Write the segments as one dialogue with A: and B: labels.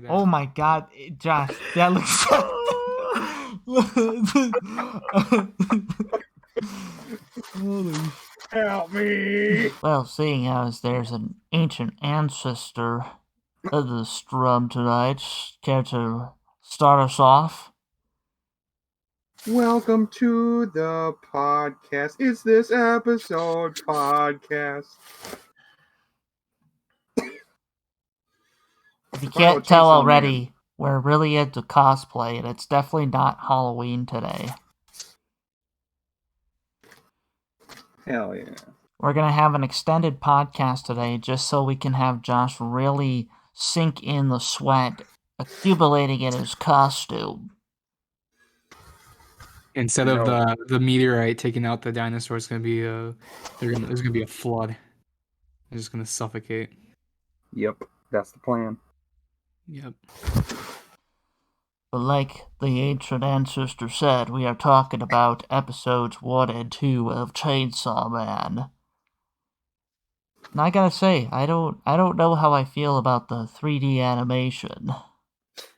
A: Oh my god, Josh, that looks so. Holy.
B: Help me!
A: Well, seeing as there's an ancient ancestor of the scrub tonight, care to start us off?
B: Welcome to the podcast. It's this episode podcast.
A: If you
B: Talking about
A: can't tell
B: Chainsaw
A: already, we're really into cosplay, and it's definitely not Halloween today.
B: Hell yeah.
A: We're going to have an extended podcast today just so we can have Josh really sink in the sweat accumulating in his costume.
C: Instead of the meteorite taking out the dinosaurs, gonna be there's gonna be a flood. They're just gonna suffocate.
B: Yep, that's the plan.
C: Yep.
A: But like the ancient ancestor said, we are talking about episodes 1 and 2 of Chainsaw Man. And I gotta say, I don't know how I feel about the 3D animation.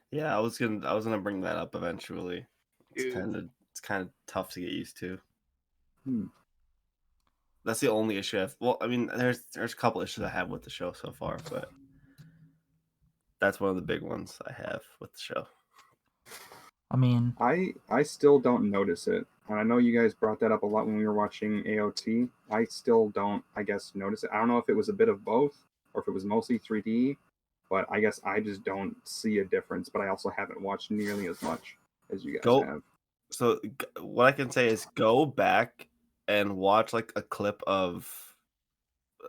D: Yeah, I was gonna bring that up eventually. It's kind of tough to get used to. That's the only issue I've. Well, I mean, there's a couple issues I have with the show so far, but that's one of the big ones I have with the show.
A: I mean,
B: I still don't notice it. And I know you guys brought that up a lot when we were watching AOT. I still don't, I guess, notice it. I don't know if it was a bit of both or if it was mostly 3D, but I guess I just don't see a difference. But I also haven't watched nearly as much as you guys have.
D: So what I can say is go back and watch like a clip of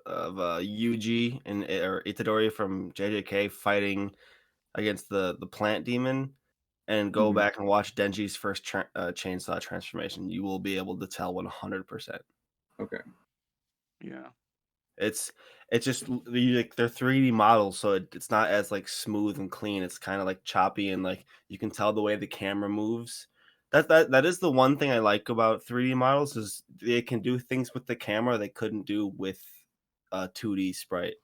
D: Yuji or Itadori from JJK fighting against the plant demon, and go back and watch Denji's first chainsaw transformation. You will be able to tell 100%.
B: Okay.
C: Yeah.
D: It's just like they're 3D models, so it's not as like smooth and clean. It's kind of like choppy, and like you can tell the way the camera moves. That is the one thing I like about 3D models is they can do things with the camera they couldn't do with a 2D sprite.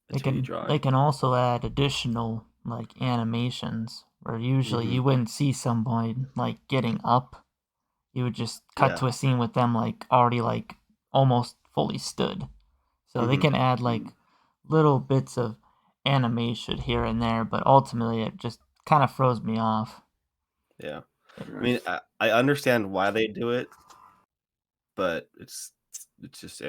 A: they can also add additional like animations where usually you wouldn't see someone like getting up. You would just cut to a scene with them like already like almost fully stood. So they can add like little bits of animation here and there, but ultimately it just kind of throws me off.
D: Yeah. I mean, I understand why they do it, but it's just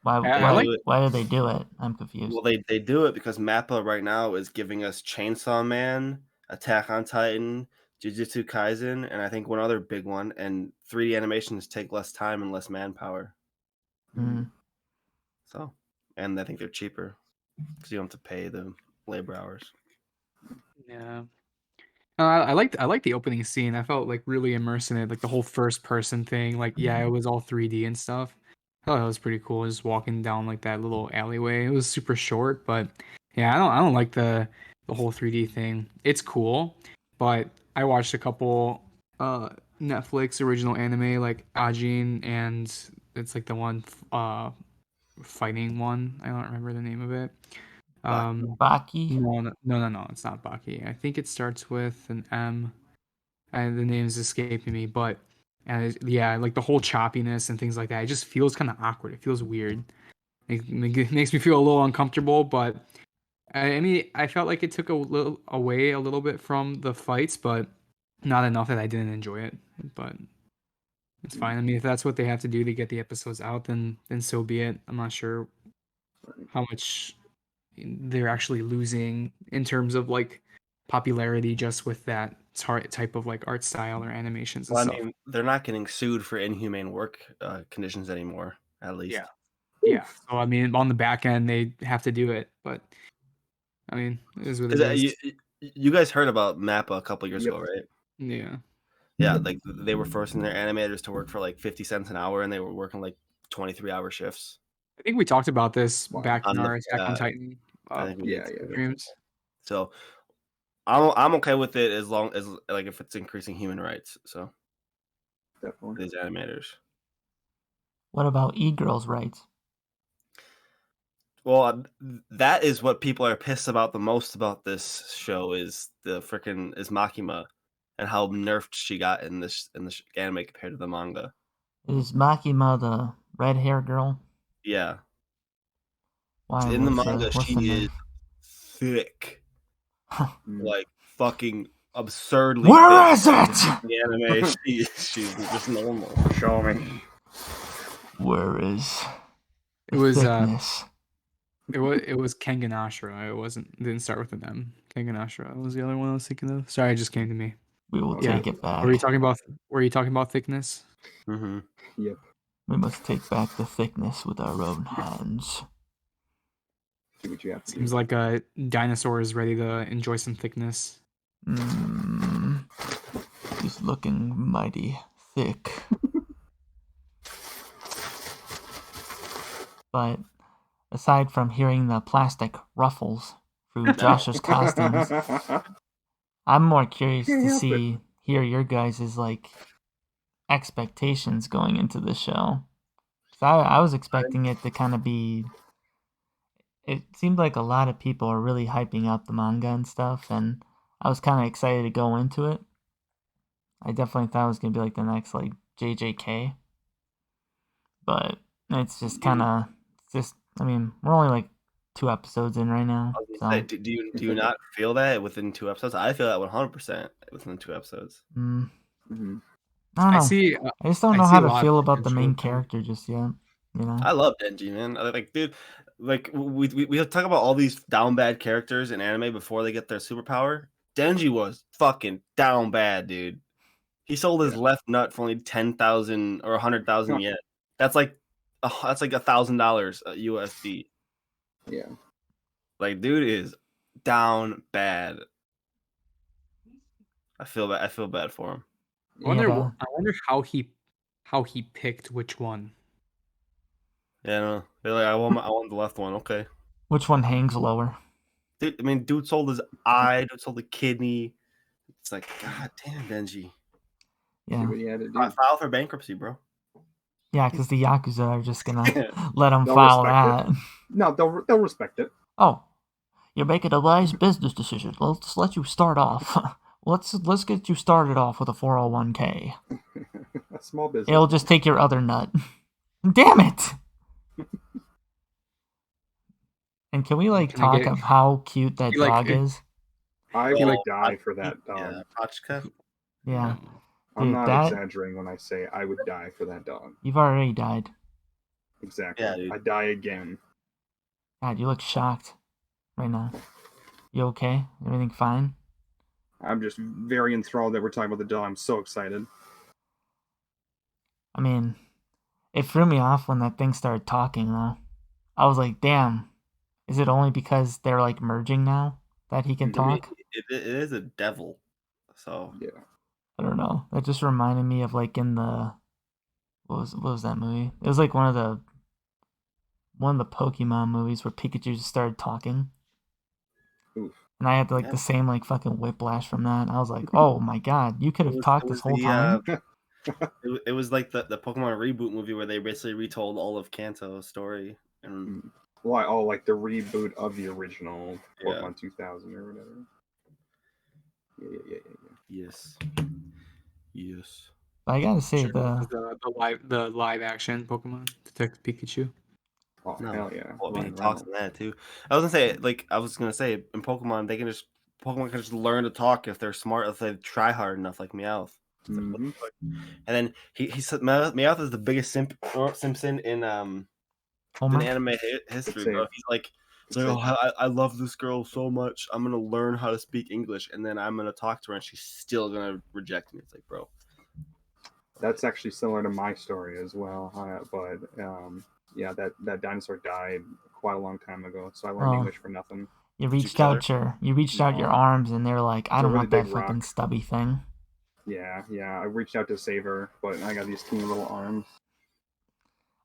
A: Why do they do it? I'm confused.
D: Well, they do it because Mappa right now is giving us Chainsaw Man, Attack on Titan, Jujutsu Kaisen, and I think one other big one. And 3D animations take less time and less manpower. So, and I think they're cheaper because you don't have to pay the labor hours.
C: Yeah. I like the opening scene. I felt like really immersed in it, like the whole first person thing. Like, yeah, it was all 3D and stuff. I thought that was pretty cool. Just walking down like that little alleyway. It was super short, but yeah, I don't like the whole 3D thing. It's cool, but I watched a couple Netflix original anime like Ajin, and it's like the one fighting one. I don't remember the name of it.
A: Baki?
C: No, it's not Baki. I think it starts with an M, and the name's escaping me. But yeah, like the whole choppiness and things like that. It just feels kind of awkward. It feels weird. It makes me feel a little uncomfortable. But I mean, I felt like it took a little away a little bit from the fights, but not enough that I didn't enjoy it. But it's fine. I mean, if that's what they have to do to get the episodes out, then so be it. I'm not sure how much they're actually losing in terms of like popularity just with that type of like art style or animations and stuff.
D: I mean, they're not getting sued for inhumane work conditions anymore, at least.
C: Yeah. So I mean, on the back end, they have to do it, but I mean, it is what it is.
D: You guys heard about Mappa a couple years ago, right?
C: Yeah.
D: Yeah, like they were forcing their animators to work for like 50 cents an hour, and they were working like 23-hour shifts.
C: I think we talked about this back in our Attack on Titan streams.
D: So I'm okay with it as long as like if it's increasing human rights. So
B: definitely
D: these animators.
A: What about e-girls' rights?
D: Well, that is what people are pissed about the most about this show is Makima and how nerfed she got in this anime compared to the manga.
A: Is Makima the red hair girl?
D: Yeah.
A: Why?
D: In the
A: What's
D: manga,
A: what's
D: she
A: the
D: is
A: nerf?
D: thick.
B: Mm.
D: Like fucking absurdly
A: Where
D: thick.
A: is it?
D: In the anime, she's just normal.
B: Show me.
A: Where is
C: It
A: the
C: was
A: thickness?
C: it was Kengan Ashura. Didn't start with an M. Kengan Ashura was the other one I was thinking of. Sorry, it just came to me.
A: We will
C: Yeah.
A: take it back.
C: Were you talking about thickness?
D: Mm-hmm.
B: Yep.
A: We must take back the thickness with our own hands.
B: Do what you have to
C: Seems
B: do.
C: like a dinosaur is ready to enjoy some thickness.
A: He's looking mighty thick. But aside from hearing the plastic ruffles through Josh's costumes, I'm more curious to hear your guys' like expectations going into the show. I was expecting it to kind of be. It seemed like a lot of people are really hyping up the manga and stuff, and I was kind of excited to go into it. I definitely thought it was gonna be like the next like JJK, but it's just kind of just. I mean, we're only like 2 episodes in right now,
D: I was
A: so.
D: gonna say, do you not feel that within 2 episodes? I feel that 100% within 2 episodes.
B: Mm-hmm.
A: I don't know.
C: I see.
A: I just don't
C: I
A: know
C: see
A: how
C: a
A: to
C: lot of
A: feel about the
C: potential
A: main
C: with them.
A: character just yet. You know.
D: I love Denji, man. Like, dude, like we talk about all these down bad characters in anime before they get their superpower. Denji was fucking down bad, dude. He sold his left nut for only 10,000 or 100,000 yen. That's like $1,000 USD.
B: Yeah.
D: Like, dude is down bad. I feel bad. I feel bad for him.
C: I wonder how he picked which one.
D: Yeah, no. They're like, I want the left one. Okay.
A: Which one hangs lower?
D: Dude, I mean, dude sold his eye. Dude sold a kidney. It's like, god damn, Denji.
B: See
A: Yeah.
B: what he had to do.
D: File for bankruptcy, bro.
A: Yeah, because the Yakuza are just gonna let him
B: They'll
A: file
B: respect
A: that.
B: No, they'll respect it.
A: Oh, you're making a wise business decision. Let's let you start off. Let's get you started off with a 401k.
B: A small business.
A: It'll just take your other nut. Damn it! And can we like
C: Can I
A: talk
C: get-
A: of how cute that
C: You like
A: dog
C: it?
A: is?
B: I
C: He
B: would
C: like-
B: die for that dog.
D: Yeah, Pachka.
A: Yeah,
B: I'm
A: Dude,
B: not
A: that-
B: exaggerating when I say I would die for that dog.
A: you've already died.
B: Exactly.
D: Yeah, dude.
B: I die again.
A: God, you look shocked right now. You okay? Everything fine?
B: I'm just very enthralled that we're talking about the dog. I'm so excited.
A: I mean, it threw me off when that thing started talking, though. I was like, damn, is it only because they're like merging now that he can
D: I mean,
A: talk?
D: it is a devil. So
B: Yeah.
A: I don't know. That just reminded me of like in the what was that movie? It was like one of the Pokemon movies where Pikachu just started talking.
B: Oof.
A: And I had like
D: Yeah.
A: the same like fucking whiplash from that. I was like, oh my god, you could have talked this whole time.
D: It was like the Pokemon reboot movie where they basically retold all of Kanto's story. And
B: Why? Oh, like the reboot of the original
D: Yeah.
B: Pokemon 2000 or whatever. Yeah.
D: yes.
A: But I gotta say
C: the live action Pokemon Detective Pikachu.
B: Oh,
D: No.
B: hell yeah.
D: Well, I mean, he
B: Ryan
D: talks
B: Reynolds.
D: in that too. I was gonna say in Pokemon Pokemon can just learn to talk if they're smart, if they try hard enough, like Meowth. It's like, what the
B: Mhm.
D: fuck? And then he said Meowth is the biggest Simpson in
A: Homer.
D: anime history,
B: Same.
D: bro. He's like, oh, I love this girl so much. I'm gonna learn how to speak English, and then I'm gonna talk to her, and she's still gonna reject me. It's like, bro.
B: That's actually similar to my story as well. Yeah, that dinosaur died quite a long time ago, so I learned
A: Oh.
B: English for nothing.
A: You
D: Did you
A: reached
D: kill
A: out your
B: No.
A: arms and they're like, I
B: It's a
A: don't
B: really
A: want that
B: big
A: fucking
B: rock.
A: stubby thing.
B: Yeah. I reached out to save her, but I got these teeny little arms.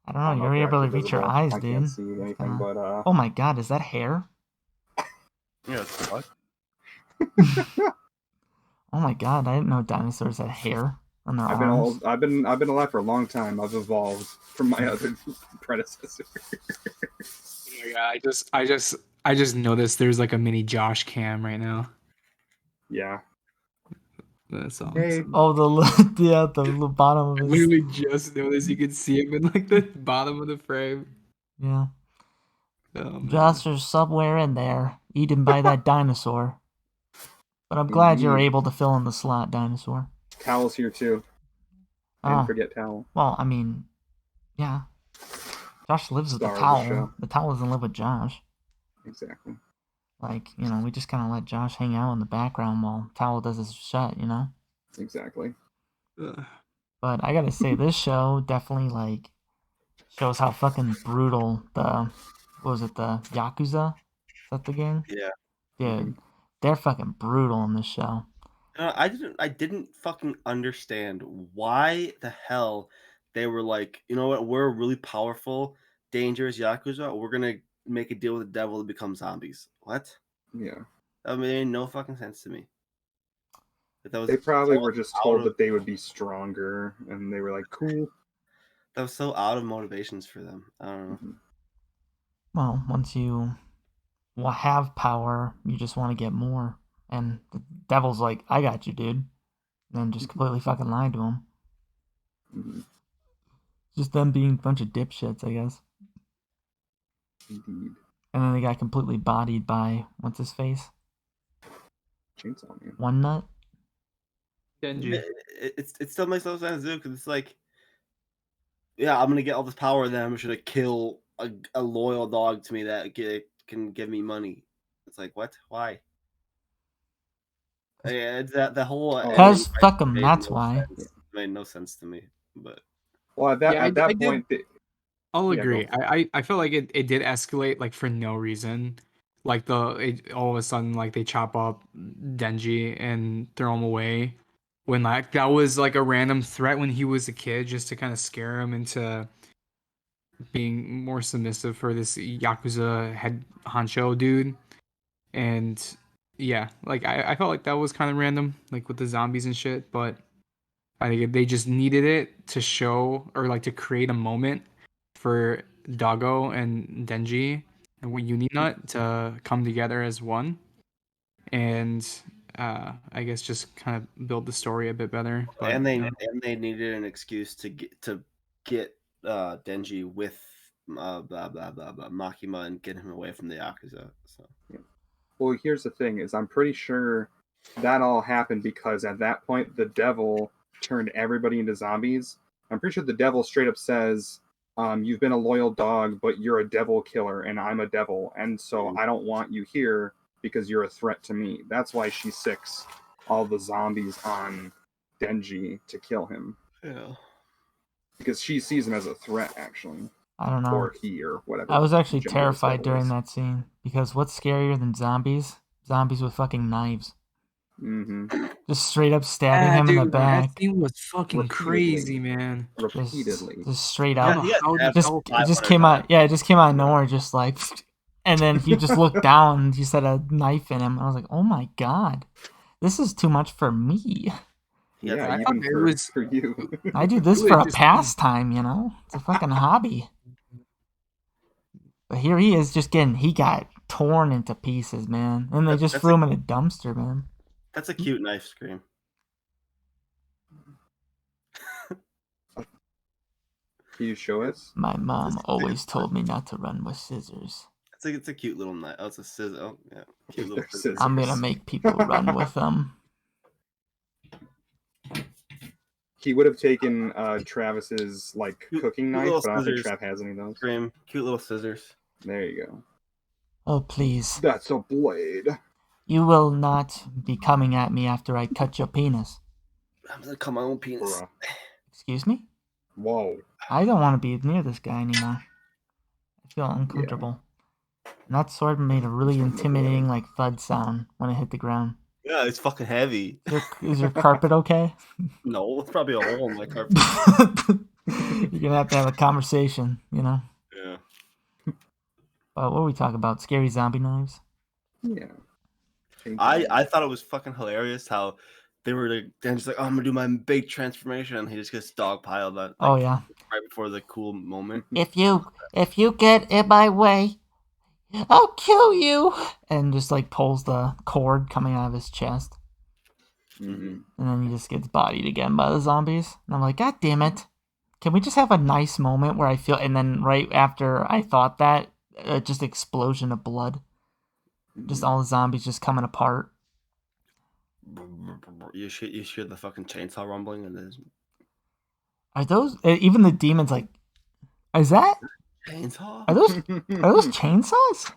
A: I don't
B: I don't
A: know,
B: know
A: you're
B: if they're
A: able to
B: actually
A: reach your
B: visible.
A: eyes,
B: I
A: dude.
B: can't see anything,
A: kinda-
B: but
A: Oh my god, is that hair?
D: Yeah, what the fuck?
A: Oh my god, I didn't know dinosaurs had hair on their
B: I've
A: arms.
B: been alive for a long time. I've evolved from my other predecessor.
C: my god! I just noticed there's like a mini Josh cam right now.
B: Yeah.
C: That's awesome.
B: Hey.
A: Oh, the bottom of
C: I
A: his.
C: literally just noticed you could see him in like the bottom of the frame.
A: Yeah.
C: Oh, man.
A: Josh is somewhere in there, eaten by that dinosaur. But I'm glad you were
B: Indeed.
A: able to fill in the slot, dinosaur.
B: Towel's here too. I didn't forget Towel.
A: Well, I mean, yeah. Josh lives with the
B: Star of the
A: towel.
B: show.
A: The towel doesn't live with Josh.
B: Exactly.
A: Like, we just kind of let Josh hang out in the background while Towel does his shit,
B: Exactly.
C: Ugh.
A: But I gotta say, this show definitely, like, shows how fucking brutal the Yakuza? Is that the game?
D: Yeah.
A: Dude, they're fucking brutal in this show.
D: I didn't fucking understand why the hell they were like, you know what, we're a really powerful, dangerous Yakuza. We're gonna make a deal with the devil to become zombies. What?
B: Yeah.
D: That made no fucking sense to me. That was
B: They probably
D: so
B: were just
D: out
B: told
D: of-
B: that they would be stronger, and they were like, cool.
D: That was so out of motivations for them. I don't know.
A: Well, once you have power, you just want to get more. And the devil's like, I got you, dude. And then just completely fucking lied to him.
B: Mhm.
A: Just them being a bunch of dipshits, I guess.
B: Indeed.
A: And then they got completely bodied by, what's his face?
B: Chainsaw Man.
A: One Nut?
C: Denji.
D: It still makes no sense, dude, because it's like, yeah, I'm gonna get all this power, and then I'm just gonna kill a loyal dog to me that can give me money. It's like, what? Why? Yeah, it's that the whole
A: Cause
D: ending
A: fuck 'em,
D: made
A: that's
D: no
A: why.
D: sense. Made no sense to me. But
B: Well, at that
C: I
B: point,
C: I'll
B: Yeah,
C: agree.
B: go.
C: I felt like it did escalate like for no reason. Like all of a sudden like they chop up Denji and throw him away when like that was like a random threat when he was a kid just to kind of scare him into being more submissive for this Yakuza head honcho dude. And yeah, like I felt like that was kind of random, like with the zombies and shit, but I think they just needed it to show or like to create a moment for Doggo and Denji and Uninut to come together as one, and I guess just kind of build the story a bit better. But
D: and they needed an excuse to get Denji with blah blah blah blah Makima and get him away from the Yakuza. So
B: Yeah. Well, here's the thing: is I'm pretty sure that all happened because at that point the devil turned everybody into zombies. I'm pretty sure the devil straight up says, "You've been a loyal dog, but you're a devil killer, and I'm a devil, and so I don't want you here because you're a threat to me." That's why she sicks all the zombies on Denji to kill him.
D: yeah.
B: Because she sees him as a threat, actually.
A: I don't know.
B: Or he, or whatever.
A: I was actually
B: gender this
A: terrified
B: devil
A: during
B: is.
A: that scene because what's scarier than zombies? Zombies with fucking knives.
B: Mm-hmm.
A: Just straight up stabbing him in the back.
C: That scene was fucking
B: Repeatedly.
C: crazy, man.
B: Repeatedly.
A: Just straight
C: I
A: up.
C: don't know how
D: Yeah,
C: the
A: Just
C: hell
A: it just
D: 500
A: came out.
D: times.
A: Yeah, it just came out of nowhere. Just like, and then he just looked down and he said a knife in him. I was like, oh my god, this is too much for me.
B: Yeah,
C: I
B: even
C: thought it was-
B: for you.
A: I do this
C: It
A: for a
C: just-
A: pastime, It's a fucking hobby. But here he is, he got torn into pieces, man. And they just
D: That's
A: threw him in a dumpster, man.
D: That's a cute knife scream.
B: Can you show us?
A: My mom always told me not to run with scissors.
D: It's a cute little knife. Oh, it's a scissor. Oh, yeah, cute little
B: They're
D: scissor.
B: scissors.
A: I'm gonna make people run with them.
B: He would have taken Travis's
D: Cute
B: cooking knife,
D: little
B: but I don't think
D: scissors.
B: Trav has any of those.
D: Scream. Cute little scissors.
B: There you go.
A: Oh please.
B: That's a blade.
A: You will not be coming at me after I cut your penis.
D: I'm gonna cut my own penis.
B: Bruh.
A: Excuse me?
B: Whoa.
A: I don't want to be near this guy anymore. I feel uncomfortable. And that sword made a really intimidating, like, thud sound when it hit the ground.
D: Yeah, it's fucking heavy.
A: Is your carpet okay?
D: No, it's probably a hole in my carpet.
A: You're gonna have to have a conversation,
D: Yeah.
A: But what are we talking about? Scary zombie knives?
B: Yeah.
D: I thought it was fucking hilarious how they were like, Dan's like, oh, I'm gonna do my big transformation, and he just gets dogpiled on.
A: Oh yeah.
D: Right before the cool moment.
A: If you get in my way, I'll kill you, and just like pulls the cord coming out of his chest,
B: Mm-hmm.
A: and then he just gets bodied again by the zombies. And I'm like, God damn it! Can we just have a nice moment where I feel? And then right after I thought that, just explosion of blood, just all the zombies just coming apart.
D: You hear the fucking chainsaw rumbling and there's
A: Are those even the demons? Like, is that?
D: chainsaw?
A: Are those chainsaws?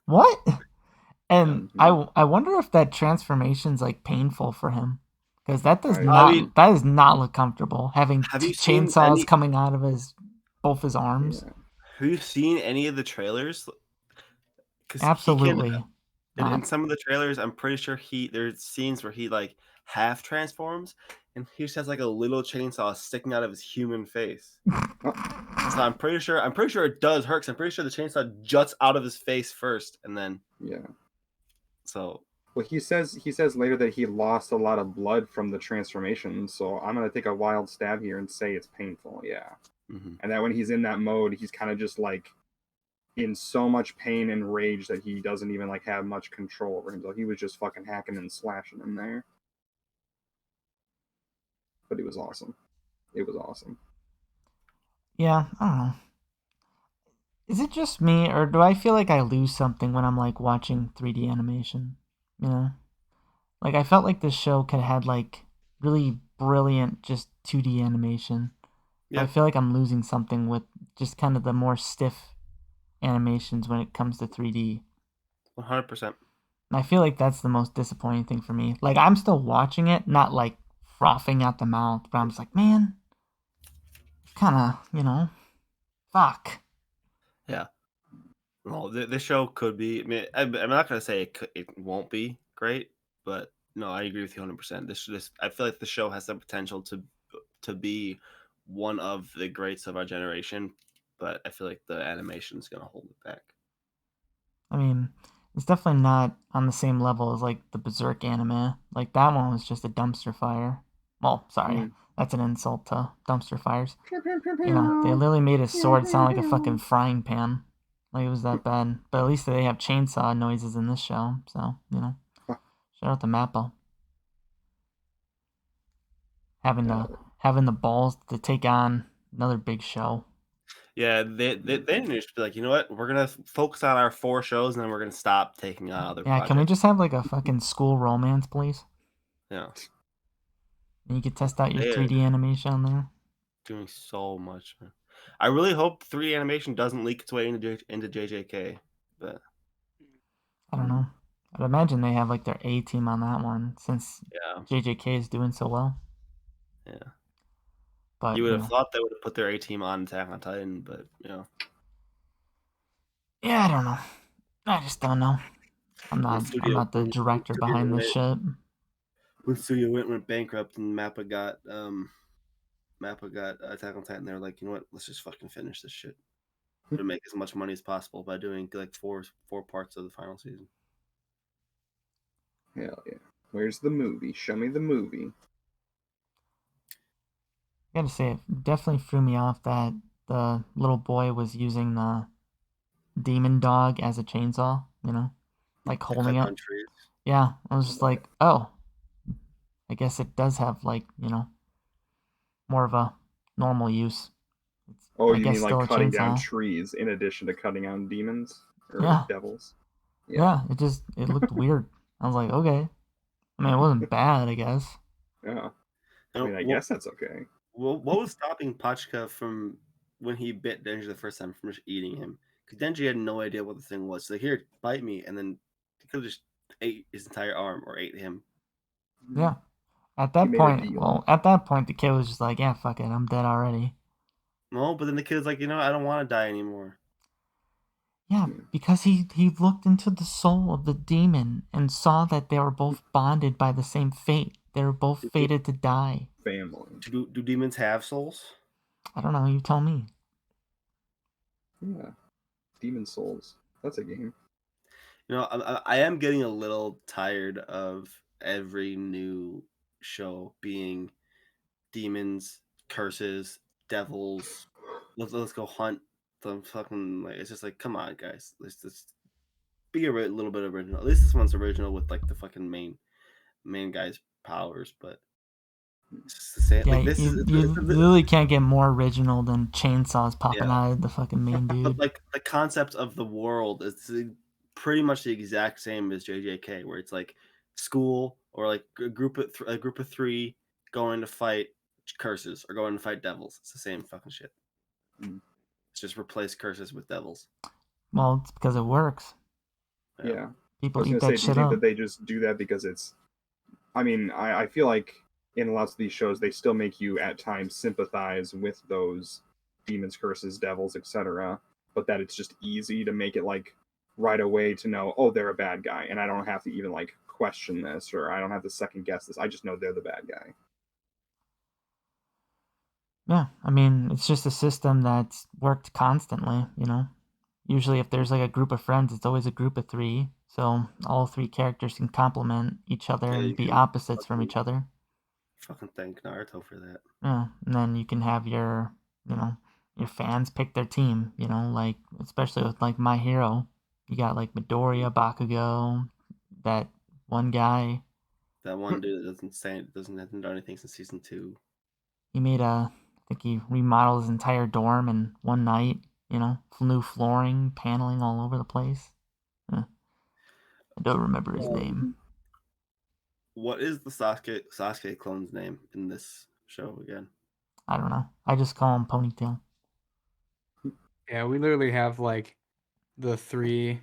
A: What? And I wonder if that transformation's like painful for him, because that does not look comfortable. Having
D: have you seen
A: chainsaws coming out of both his arms.
B: Yeah.
D: Have you seen any of the trailers?
A: Absolutely.
D: In some of the trailers, I'm pretty sure there's scenes where he like half transforms, and he just has like a little chainsaw sticking out of his human face. So I'm pretty sure it does hurt. 'Cause I'm pretty sure the chainsaw juts out of his face first, and then So
B: well, he says later that he lost a lot of blood from the transformation. So I'm gonna take a wild stab here and say it's painful. Yeah, and that when he's in that mode, he's kind of just like in so much pain and rage that he doesn't even like have much control over himself. He was just fucking hacking and slashing in there. But it was awesome. It was awesome.
A: Yeah, I don't know. Is it just me, or do I feel like I lose something when I'm like watching 3D animation? You know, like I felt like this show could have had like really brilliant just 2D animation. Yeah. I feel like I'm losing something with just kind of the more stiff animations when it comes to 3D.
D: 100%.
A: And I feel like that's the most disappointing thing for me. Like I'm still watching it, not like frothing out the mouth, but I'm just like, man, kind of, fuck.
D: Yeah. Well, this show could be. I mean, I'm not gonna say it won't be great, but no, I agree with you 100%. This I feel like the show has the potential to be one of the greats of our generation, but I feel like the animation is gonna hold it back.
A: I mean, it's definitely not on the same level as like the Berserk anime. Like that one was just a dumpster fire. Well, sorry, that's an insult to dumpster fires. They literally made his sword sound like a fucking frying pan. Like it was that bad. But at least they have chainsaw noises in this show, so shout out to Mappa. Having the balls to take on another big show.
D: Yeah, they need to be like, you know what? We're gonna focus on our 4 shows, and then we're gonna stop taking on other projects.
A: Can we just have like a fucking school romance, please?
D: Yeah.
A: And you can test out your 3D animation on there.
D: Doing so much, man. I really hope 3D animation doesn't leak its way into JJK, but
A: I don't know. I'd imagine they have like their A team on that one since JJK is doing so well.
D: Yeah.
A: But
D: you would have thought they would have put their A team on Attack on Titan, but
A: Yeah, I don't know. I just don't know. I'm not the director behind this shit.
D: When Studio went bankrupt and Mappa got Attack on Titan, they were like, you know what? Let's just fucking finish this shit to make as much money as possible by doing like four parts of the final season.
B: Hell yeah! Where's the movie? Show me the movie.
A: I gotta say, it definitely threw me off that the little boy was using the demon dog as a chainsaw. Like holding it. Yeah, I was just like, oh, I guess it does have like more of a normal use.
B: You mean like cutting down trees in addition to cutting down demons or devils?
A: Yeah, it looked weird. I was like, okay. I mean, it wasn't bad, I guess.
B: Yeah. I mean, I guess that's okay.
D: Well, what was stopping Pachka from when he bit Denji the first time from just eating him? Because Denji had no idea what the thing was. So here, bite me, and then he could have just ate his entire arm or ate him.
A: Yeah. At that point, the kid was just like, yeah, fuck it, I'm dead already.
D: No, but then the kid's like, I don't want to die anymore.
A: Yeah, because he looked into the soul of the demon and saw that they were both bonded by the same fate. They were both fated to die.
B: Family.
D: Do demons have souls?
A: I don't know. You tell me.
B: Yeah. Demon Souls. That's a game.
D: I am getting a little tired of every new show being demons, curses, devils. Let's go hunt them. Fucking it's just like, come on, guys. Let's just be a little bit original. At least this one's original with like the fucking main guy's powers, but it's just the same.
A: Yeah,
D: Like this
A: you
D: is
A: literally can't get more original than chainsaws popping
D: Yeah.
A: out of the fucking main
D: but
A: dude.
D: like the concept of the world is pretty much the exact same as JJK, where it's like school or like a group of 3 going to fight curses or going to fight devils. It's the same fucking shit.
B: Mm.
D: It's just replace curses with devils.
A: Well, it's because it works.
B: Yeah. I
A: People
B: was
A: eat
B: gonna say,
A: that
B: do you
A: shit
B: think
A: up.
B: that they just do that because it's? I mean, I feel like in lots of these shows they still make you at times sympathize with those demons, curses, devils, etc. But that it's just easy to make it like right away to know, oh, they're a bad guy, and I don't have to even like question this, or I don't have to second guess this. I just know they're the bad guy.
A: Yeah, I mean, it's just a system that's worked constantly, you know? Usually if there's like a group of friends, it's always a group of 3, so all 3 characters can complement each other
D: Yeah,
A: and
D: you
A: be
D: can
A: opposites from each other.
D: fucking thank Naruto for that.
A: Yeah, and then you can have your, you know, your fans pick their team, you know, like, especially with like My Hero. You got like Midoriya, Bakugo, that one guy.
D: That one dude that hasn't done anything since season 2.
A: He made I think he remodeled his entire dorm in one night, you know, new flooring, paneling all over the place. I don't remember his name.
D: What is the Sasuke clone's name in this show again?
A: I don't know. I just call him Ponytail.
C: Yeah, we literally have like the 3.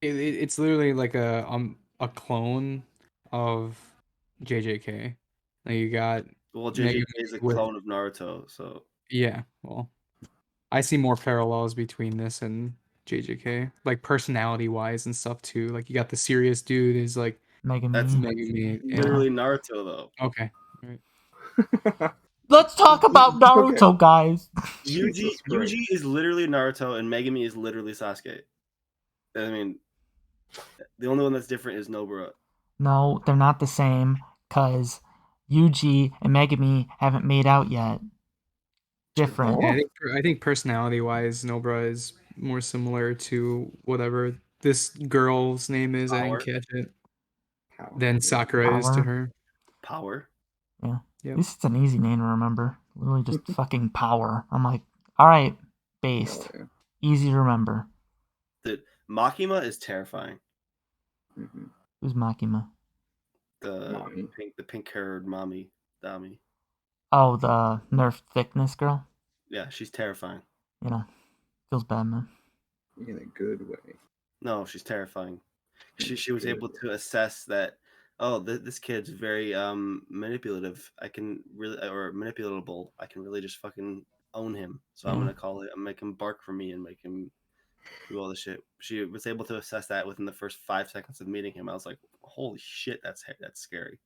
C: It's literally like a clone of JJK. Like you got
D: Well,
C: Mega
D: JJK is a
C: with
D: clone of Naruto, so
C: yeah. Well, I see more parallels between this and JJK, like personality wise and stuff too. Like you got the serious dude is like
A: Megami.
D: that's
C: Megami. Yeah.
D: literally Naruto though.
C: Okay. All right.
A: Let's talk about Naruto, guys.
B: Jesus Christ.
D: Yuji is literally Naruto, and Megami is literally Sasuke. I mean, the only one that's different is Nobara.
A: No, they're not the same, because Yuji and Megami haven't made out yet. Different.
C: Yeah, I think personality wise, Nobra is more similar to whatever this girl's name is. I
D: Power.
C: didn't catch it.
B: How?
C: Than Sakura is to
A: Power.
C: her.
D: Power.
A: Yeah.
C: Yep.
A: At least it's an easy name to remember. Literally just fucking power. I'm like, alright, based.
B: Oh, yeah.
A: Easy to remember.
D: Dude, Makima is terrifying.
B: Mhm.
A: Who's Makima?
B: Mommy.
D: The pink-haired mommy, Dami.
A: Oh, the Nerf thickness girl?
D: Yeah, she's terrifying.
A: You know, feels bad, man.
B: In a good way.
D: No, she's terrifying. She was
B: Good
D: able
B: way.
D: to assess that. Oh, this kid's very manipulative. I can really or manipulatable. I can really just fucking own him. So I'm
A: Yeah.
D: gonna call it. Make him bark for me and make him do all the shit. She was able to assess that within the first 5 seconds of meeting him. I was like, holy shit, that's scary.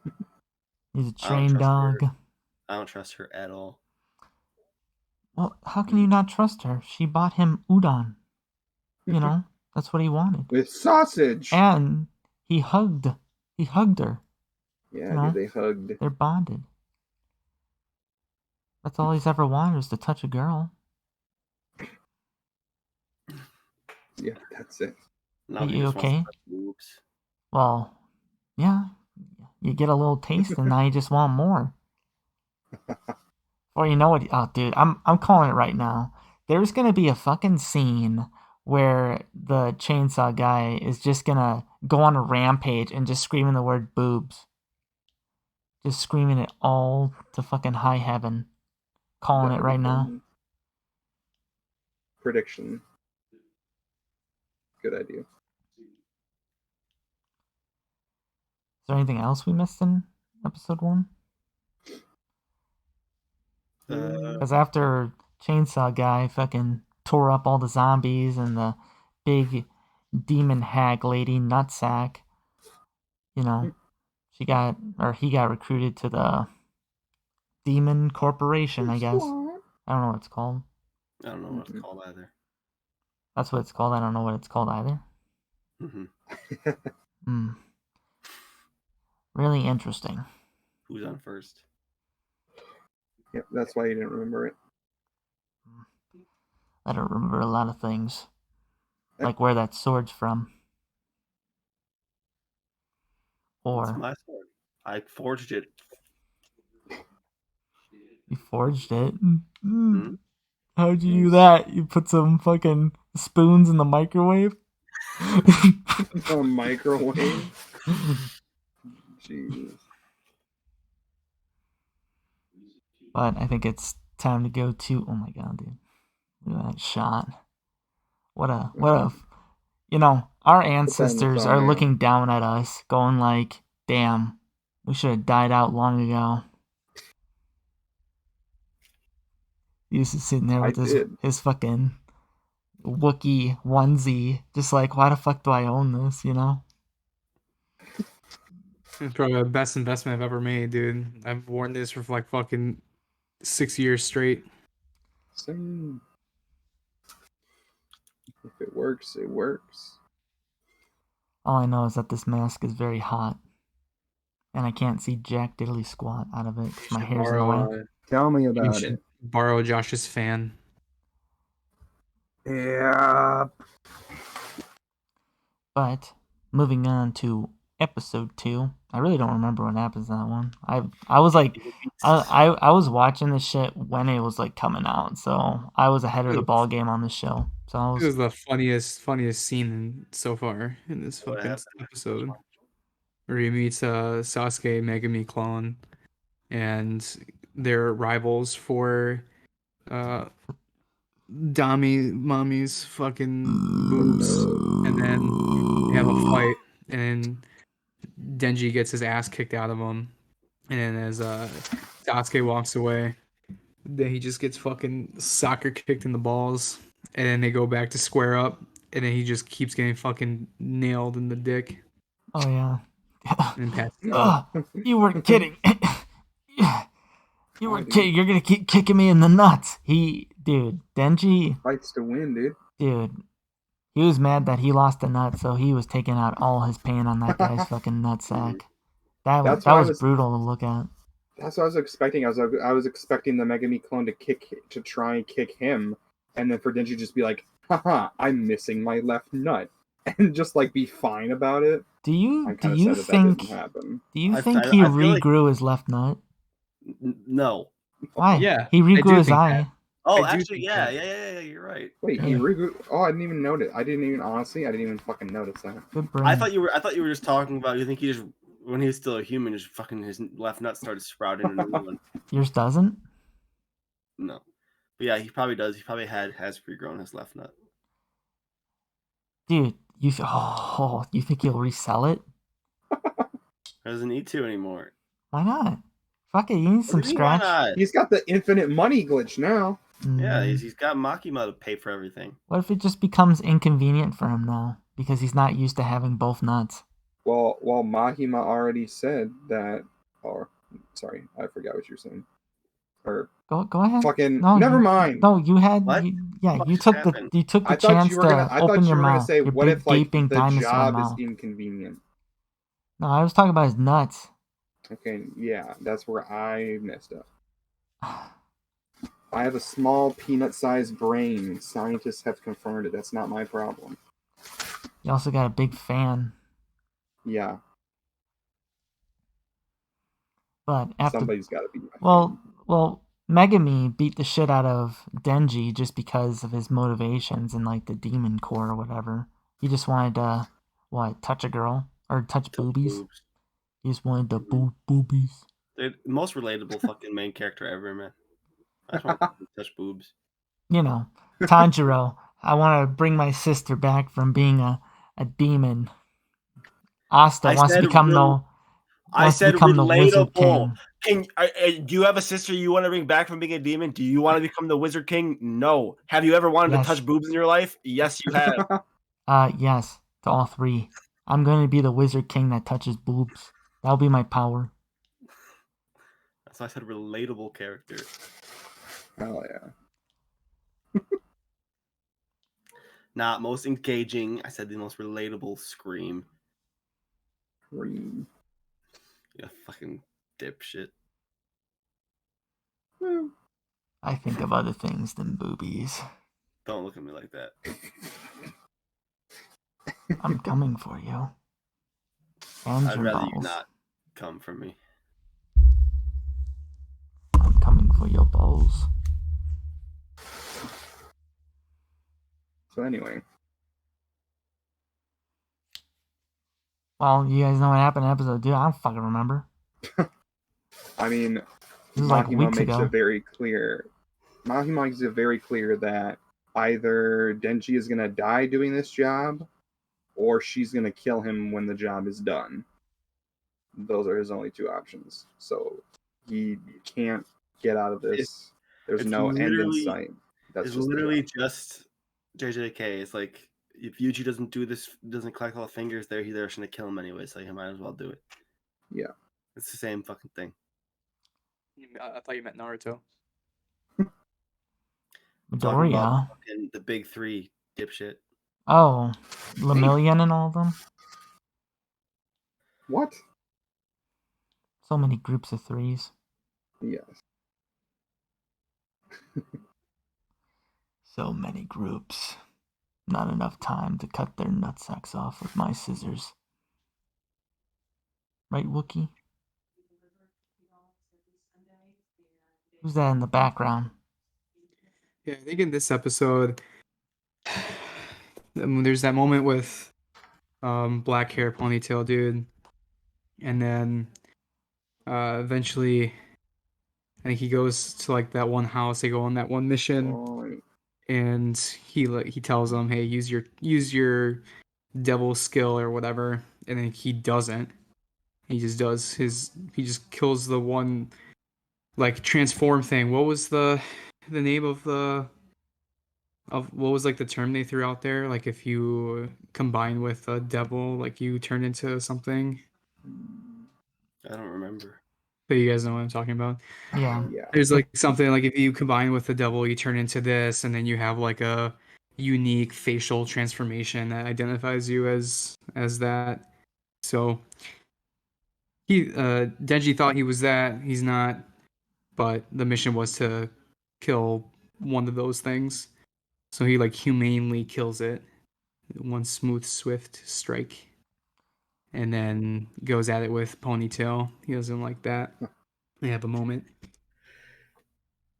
A: He's a
D: I don't
A: trained
D: trust her.
A: dog.
D: I don't trust her at all.
A: Well, how can you not trust her? She bought him udon. You know, that's what he wanted.
B: With sausage.
A: And he hugged her.
B: Yeah,
A: you know?
B: dude, they hugged.
A: They're bonded. That's all he's ever wanted, is to touch a girl.
B: Yeah, that's it.
D: Now
A: Are
D: he
A: you
D: just wants
A: okay?
D: to touch boobs.
A: Well, yeah. You get a little taste and now you just want more. Or you know what? Oh, dude, I'm calling it right now. There's gonna be a fucking scene where the chainsaw guy is just gonna go on a rampage and just screaming the word boobs. Just screaming it all to fucking high heaven. Calling it right now.
B: Prediction. Good idea.
A: Is there anything else we missed in episode 1? Because after Chainsaw Guy fucking tore up all the zombies and the big demon hag lady nutsack, you know, he got recruited to the Demon Corporation, I guess. I don't know what it's called.
D: I don't know what it's called either.
A: That's what it's called. I don't know what it's called either. Really interesting.
D: Who's on first?
B: Yep, that's why you didn't remember it.
A: I don't remember a lot of things. like where that sword's from.
D: It's
A: Or
D: my sword. I forged it.
A: you forged it.
D: Hmm?
A: How'd you do that? You put some fucking spoons in the microwave?
B: A microwave. Jeez.
A: But I think it's time to go to. Oh my god, dude! Look at that shot. What a our
B: Put that in the
A: ancestors are
B: thumbnail.
A: looking down at us, going like, "Damn, we should have died out long ago." He's just sitting there with his fucking Wookiee onesie, just like, why the fuck do I own this?
C: It's probably the best investment I've ever made, dude. I've worn this for like fucking 6 years straight.
B: Same. If it works, it works.
A: All I know is that this mask is very hot, and I can't see jack diddly squat out of it because my hair's in the way.
B: Tell me
C: You
B: about
C: should
B: it.
C: borrow Josh's fan.
B: Yeah.
A: But moving on to episode 2, I really don't remember what happens in that one. I was like, I was watching this shit when it was like coming out, so I was ahead of the ball game on this show. So
C: It was the funniest scene so far in this
D: What
C: fucking
D: happened?
C: episode, where he meets Sasuke, Megami clone, and they're rivals for Dami mommy's fucking boobs, and then they have a fight, and then Denji gets his ass kicked out of him, and then as Sasuke walks away, then he just gets fucking soccer kicked in the balls, and then they go back to square up, and then he just keeps getting fucking nailed in the dick
A: Oh yeah.
C: and passes out.
A: You weren't kidding. You weren't kidding. You're gonna keep kicking me in the nuts. Denji,
B: Fights to win, dude.
A: dude, he was mad that he lost a nut, so he was taking out all his pain on that guy's fucking nutsack. That was brutal to look at.
B: That's what I was expecting. I was expecting the Megami clone to try and kick him, and then for Denji to just be like, "Haha, I'm missing my left nut," and just like be fine about it.
A: Do you
B: that
A: think
B: didn't happen.
A: he
D: I feel
A: regrew his left nut?
D: No.
A: Why?
C: Yeah,
A: He
C: I
A: regrew
C: do
A: his
C: think
A: eye.
C: that.
D: Oh,
C: I do
D: actually,
C: think
D: yeah,
C: that.
D: yeah, you're right.
B: Wait, he
A: Yeah.
B: regrew? Oh, I didn't even notice. I didn't even fucking notice that.
A: Good brain.
D: I thought you were just talking about. You think he just when he was still a human, just fucking his left nut started sprouting a new one.
A: Yours doesn't?
D: No, but yeah, he probably does. He probably has regrown his left nut.
A: Dude, you think he'll resell it?
D: Doesn't need to anymore.
A: Why not? Fuck it, you need some
D: What do you mean, why
A: scratch.
D: not?
B: He's got the infinite money glitch now.
D: Yeah, he's got Makima to pay for everything.
A: What if it just becomes inconvenient for him now because he's not used to having both nuts?
B: Well, Mahima already said that. Or, sorry, I forgot what you're saying. Or
A: Go ahead.
B: fucking.
A: No,
B: never mind.
A: No, you had.
D: What?
A: You took the
B: I thought
A: chance
B: you were gonna.
A: to
B: I
A: open
B: thought
A: your
B: you were gonna
A: mouth.
B: say,
A: Your
B: "What
A: big
B: if like
A: gaping
B: the
A: dinosaur
B: job
A: mouth.
B: is inconvenient?"
A: No, I was talking about his nuts.
B: Okay, yeah, that's where I messed up. I have a small peanut-sized brain. Scientists have confirmed it. That's not my problem.
A: You also got a big fan.
B: Yeah,
A: But after
B: somebody's got to be. My
A: well, Megami beat the shit out of Denji just because of his motivations and like the demon core or whatever. He just wanted to touch a girl or touch boobies.
D: Boobs.
A: He just wanted to boobies.
D: They're the most relatable fucking main character ever, man. I just want to touch boobs.
A: Tanjiro. I want to bring my sister back from being a demon. Asta wants to become the Wizard
D: relatable.
A: King.
D: Do you have a sister you want to bring back from being a demon? Do you want to become the Wizard King? No. Have you ever wanted to touch boobs in your life? Yes, you have.
A: Yes, to all three. I'm going to be the Wizard King that touches boobs. That'll be my power.
D: That's why I said relatable character.
B: Hell yeah.
D: Not most engaging. I said the most relatable. Scream.
B: Green.
D: Yeah, fucking dipshit.
A: I think of other things than boobies.
D: Don't look at me like that.
A: I'm coming for you.
D: I'd
A: And your
D: rather you
A: balls.
D: not come for me.
A: I'm coming for your balls.
B: So anyway.
A: Well, you guys know what happened in episode 2? I don't fucking remember.
B: I mean,
A: This was like
B: Mahima
A: weeks
B: makes
A: ago.
B: it very clear. Mahima makes it very clear that either Denji is gonna die doing this job, or she's gonna kill him when the job is done. Those are his only two options. So he can't get out of this. There's
D: It's
B: no end in
D: literally-
B: sight. That's
D: It's
B: just the
D: literally
B: job.
D: just JJK. It's like if Yuji doesn't do this, doesn't collect all the fingers, they're just gonna kill him anyway. So he might as well do it.
B: Yeah.
D: It's the same fucking thing.
C: I thought you meant Naruto.
D: Talking
A: Midoriya.
D: about fucking the big three, dipshit.
A: Oh, Lemillion and all of them?
B: What?
A: So many groups of threes.
B: Yes.
A: So many groups. Not enough time to cut their nutsacks off with my scissors. Right, Wookie? Who's that in the background?
C: Yeah, I think in this episode, there's that moment with black hair ponytail dude, and then eventually, I think he goes to like that one house. They go on that one mission,
B: Oh,
C: and he tells them, "Hey, use your devil skill or whatever," and then he doesn't. He just kills the one like transform thing. What was the name of what was like the term they threw out there? Like if you combine with a devil, like you turn into something.
D: I don't remember.
C: But you guys know what I'm talking about.
A: Yeah.
B: yeah.
C: There's like something like if you combine with the devil, you turn into this, and then you have like a unique facial transformation that identifies you as that. So Denji thought he was that. He's not, but the mission was to kill one of those things. So he like humanely kills it. One smooth, swift strike. And then goes at it with Ponytail. He doesn't like that. They have a moment.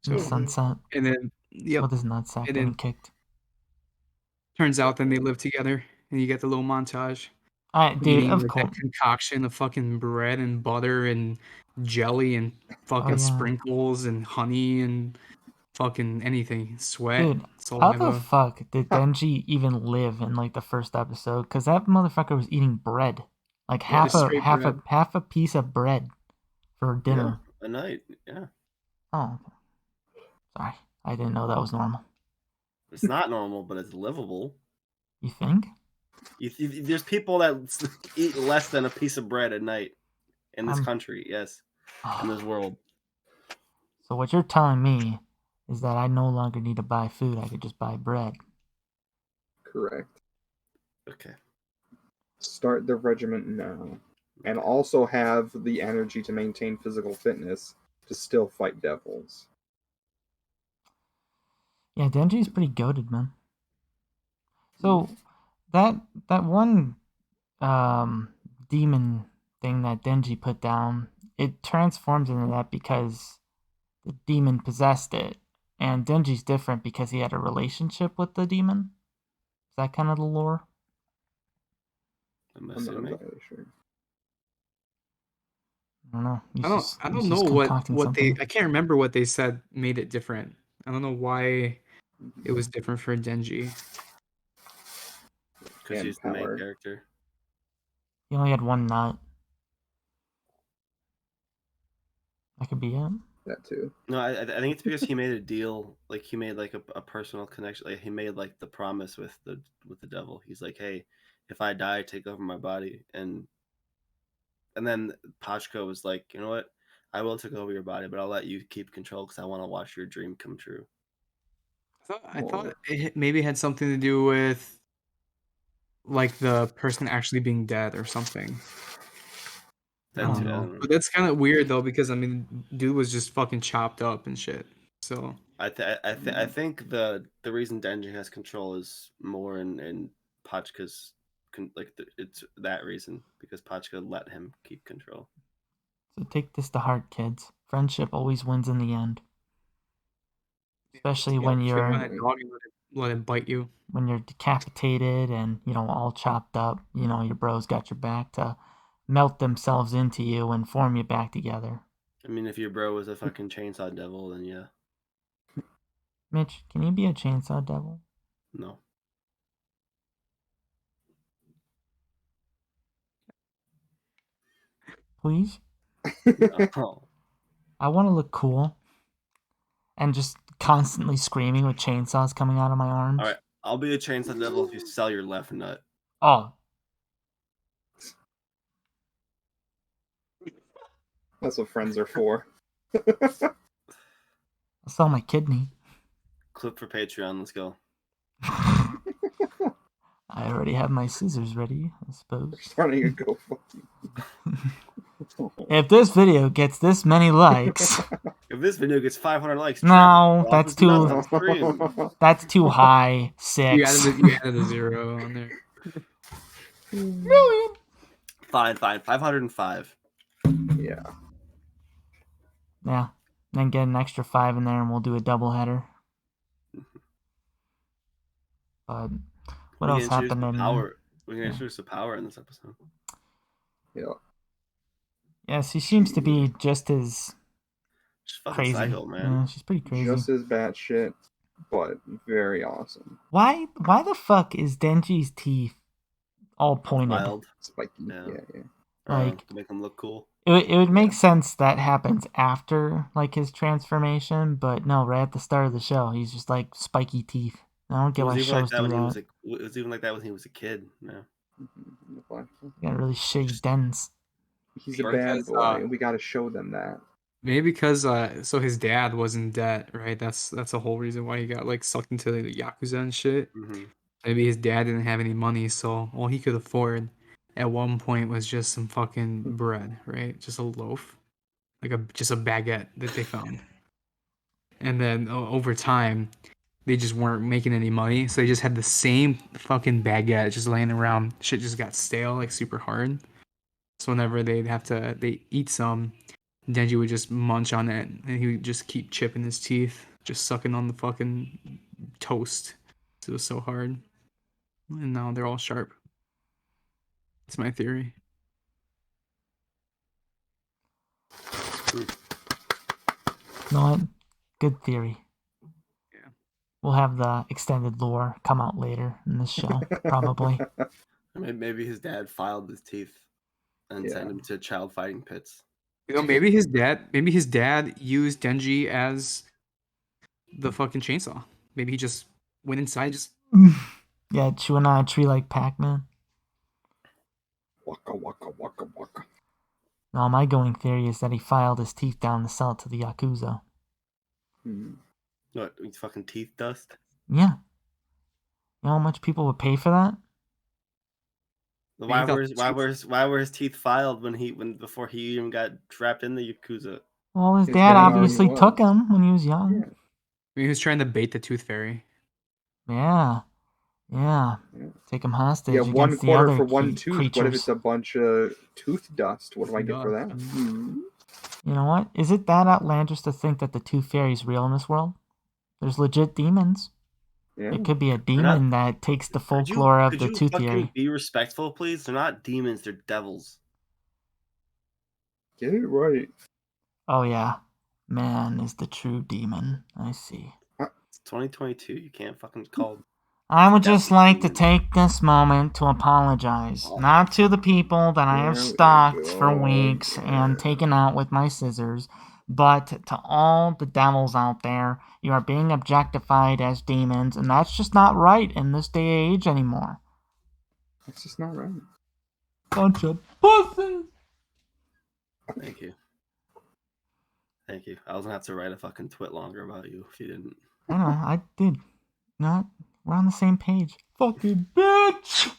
A: In the
C: So
A: sunset.
C: and then
A: With his nutsack
C: And
A: getting
C: then
A: kicked.
C: turns out then they live together, and you get the little montage.
A: Alright, dude,
C: Eating
A: of
C: like that
A: course.
C: concoction of fucking bread and butter and jelly and fucking
A: yeah.
C: sprinkles and honey and fucking anything. Sweat,
A: Dude, how the
C: saliva.
A: fuck did Denji even live in like the first episode? Because that motherfucker was eating bread. Like
C: Yeah, just straight bread.
A: half a piece of bread for dinner.
D: Yeah, a night. Yeah.
A: Oh, okay. Sorry. I didn't know that was normal.
D: It's not normal, but it's livable.
A: You think?
D: There's people that eat less than a piece of bread at night in this country. Yes, in this world.
A: So what you're telling me is that I no longer need to buy food. I could just buy bread.
B: Correct.
D: Okay.
B: Start the regiment now. And also have the energy to maintain physical fitness to still fight devils.
A: Yeah, Denji's pretty goated, man. So that one demon thing that Denji put down, it transforms into that because the demon possessed it. And Denji's different because he had a relationship with the demon. Is that kind of the lore?
B: I'm not entirely sure.
A: I don't know.
C: I don't know what they. I can't remember what they said made it different. I don't know why it was different for Denji.
D: Because he's the main character.
A: He only had one nut. That could be it.
B: That too.
D: No, I think it's because he made a deal. Like he made like a personal connection. Like he made like the promise with the devil. He's like, hey, if I die, take over my body. And then Pachko was like, you know what? I will take over your body, but I'll let you keep control because I want to watch your dream come true.
C: I thought it maybe had something to do with like the person actually being dead or something. I don't know. But that's kind of weird though, because I mean, dude was just fucking chopped up and shit. So
D: I think the reason Denji has control is more in Pachka's it's that reason because Pachka let him keep control.
A: So take this to heart, kids. Friendship always wins in the end. Especially when
C: Shit on
A: you're
C: a dog and let it bite you.
A: when you're decapitated and, you know, all chopped up, you know, your bros got your back to melt themselves into you and form you back together.
D: I mean, if your bro was a fucking chainsaw devil, then yeah.
A: Mitch, can you be a chainsaw devil?
D: No.
A: Please?
D: No.
A: I want to look cool and just constantly screaming with chainsaws coming out of my arms.
D: All right, I'll be a chainsaw devil if you sell your left nut.
A: Oh.
B: That's what friends are for.
A: I'll sell my kidney.
D: Clip for Patreon. Let's go.
A: I already have my scissors ready, I suppose.
B: Starting a GoFundMe.
A: If this video gets this many likes,
D: If this video gets 500 likes,
A: no,
D: Trevor,
A: that's too
D: nuts on stream.
A: that's too high.
C: You
A: 6
C: added a 0 on there.
A: million.
D: Fine. 505.
B: Yeah.
A: Yeah, then get an extra 5 in there, and we'll do a double header. But what else happened in
D: Power? We can introduce the power in this episode.
B: Yeah.
A: Yes, she seems to be just as
D: She's fucking
A: crazy.
D: psycho, man.
A: Yeah, she's pretty crazy.
B: Just as batshit, but very awesome.
A: Why the fuck is Denji's teeth all pointed?
D: Wild.
B: Spiky.
D: Yeah.
B: Yeah.
A: Like
D: to make him look cool.
A: It would make sense that happens after like his transformation, but no, right at the start of the show, he's just like spiky teeth. I don't get why shows do that.
D: It was even like that when he was a kid. Yeah.
A: He got really shitty dens.
B: He's a bad boy, and we got to show them that.
C: Maybe because so his dad was in debt, right? That's the whole reason why he got like sucked into the Yakuza and shit.
D: Mm-hmm.
C: Maybe his dad didn't have any money, so all he could afford at one point was just some fucking bread, right? Just a loaf, like just a baguette that they found. And then over time, they just weren't making any money, so they just had the same fucking baguette just laying around. Shit just got stale, like super hard. So whenever they eat some, Denji would just munch on it, and he would just keep chipping his teeth, just sucking on the fucking toast. It was so hard. And now they're all sharp. That's my theory.
A: You know what? Good theory.
C: Yeah.
A: We'll have the extended lore come out later in this show, probably.
D: Maybe his dad filed his teeth and sent him to child fighting pits.
C: You know, maybe his dad used Denji as the fucking chainsaw. Maybe he just went inside, just
A: yeah, chewing on a tree like Pac-Man.
B: Waka waka waka waka.
A: No, my going theory is that he filed his teeth down to sell it to the Yakuza.
D: What? Fucking teeth dust?
A: Yeah. You know how much people would pay for that?
D: Why were his teeth filed before he even got trapped in the Yakuza?
A: Well, his dad obviously took him when he was young.
B: Yeah.
C: he was trying to bait the Tooth Fairy.
A: Yeah. Take him hostage.
B: Yeah,
A: against
B: 1
A: the other
B: for one tooth.
A: creatures.
B: What if it's a bunch of tooth dust? What do I get for that?
A: You know what? Is it that outlandish to think that the Tooth Fairy is real in this world? There's legit demons.
B: Yeah.
A: It could be a demon that takes the folklore of the Tooth Fairy.
D: Be respectful, please. They're not demons. They're devils.
B: Get it right.
A: Oh yeah, man is the true demon. I see.
D: It's 2022. You can't fucking call.
A: I would just like to take this moment to apologize, not to the people that I have stalked for weeks and taken out with my scissors, but to all the devils out there. You are being objectified as demons, and that's just not right in this day and age anymore.
B: That's just not right.
A: Bunch of pussies.
D: Thank you. I was gonna have to write a fucking twit longer about you if you didn't.
A: I know, I did. Not. We're on the same page. Fucking bitch!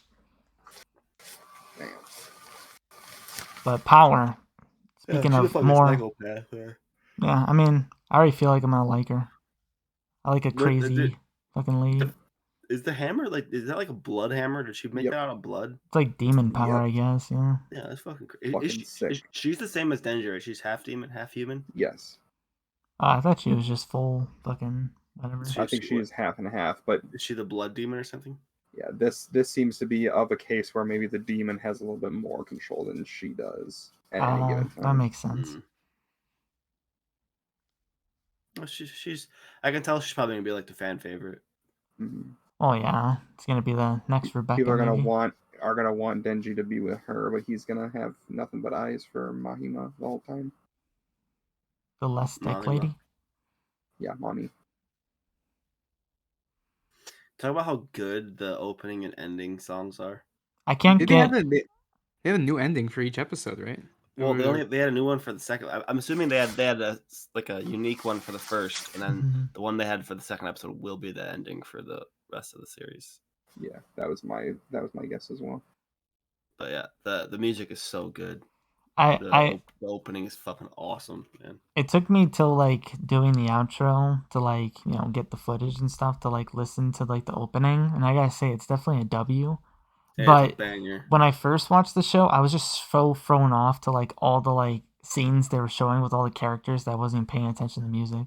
B: Damn.
A: But power. Speaking of more.
D: Psychopath there.
A: Yeah, I mean, I already feel like I'm gonna like her. I like a crazy fucking lady.
D: Is the hammer is that like a blood hammer? Did she make that out of blood?
A: It's like demon power, I guess. Yeah.
D: Yeah, that's fucking crazy.
B: Fucking sick.
D: She's the same as Denji, right? She's half demon, half human.
B: Yes.
A: I thought she was just full fucking whatever.
B: I think she's half and half, but
D: is she the blood demon or something?
B: Yeah, this seems to be of a case where maybe the demon has a little bit more control than she does at any given time.
A: That makes sense.
D: Well, she's. I can tell she's probably gonna be like the fan favorite.
A: Oh yeah, it's gonna be the next Rebecca.
B: People are gonna
A: maybe.
B: want Denji to be with her, but he's gonna have nothing but eyes for Mahima the whole time.
A: The less thick lady.
B: Yeah, mommy.
D: Talk about how good the opening and ending songs are.
A: I can't get.
C: They have a new ending for each episode, right?
D: Well, they had a new one for the second. I'm assuming they had a unique one for the first, and then the one they had for the second episode will be the ending for the rest of the series.
B: Yeah, that was my guess as well.
D: But yeah, the music is so good.
A: The
D: opening is fucking awesome, man.
A: It took me till like doing the outro to get the footage and stuff to listen to the opening, and I gotta say it's definitely a W.
D: Yeah,
A: but
D: banger.
A: When I first watched the show, I was just so thrown off to all the scenes they were showing with all the characters that I wasn't even paying attention to the music.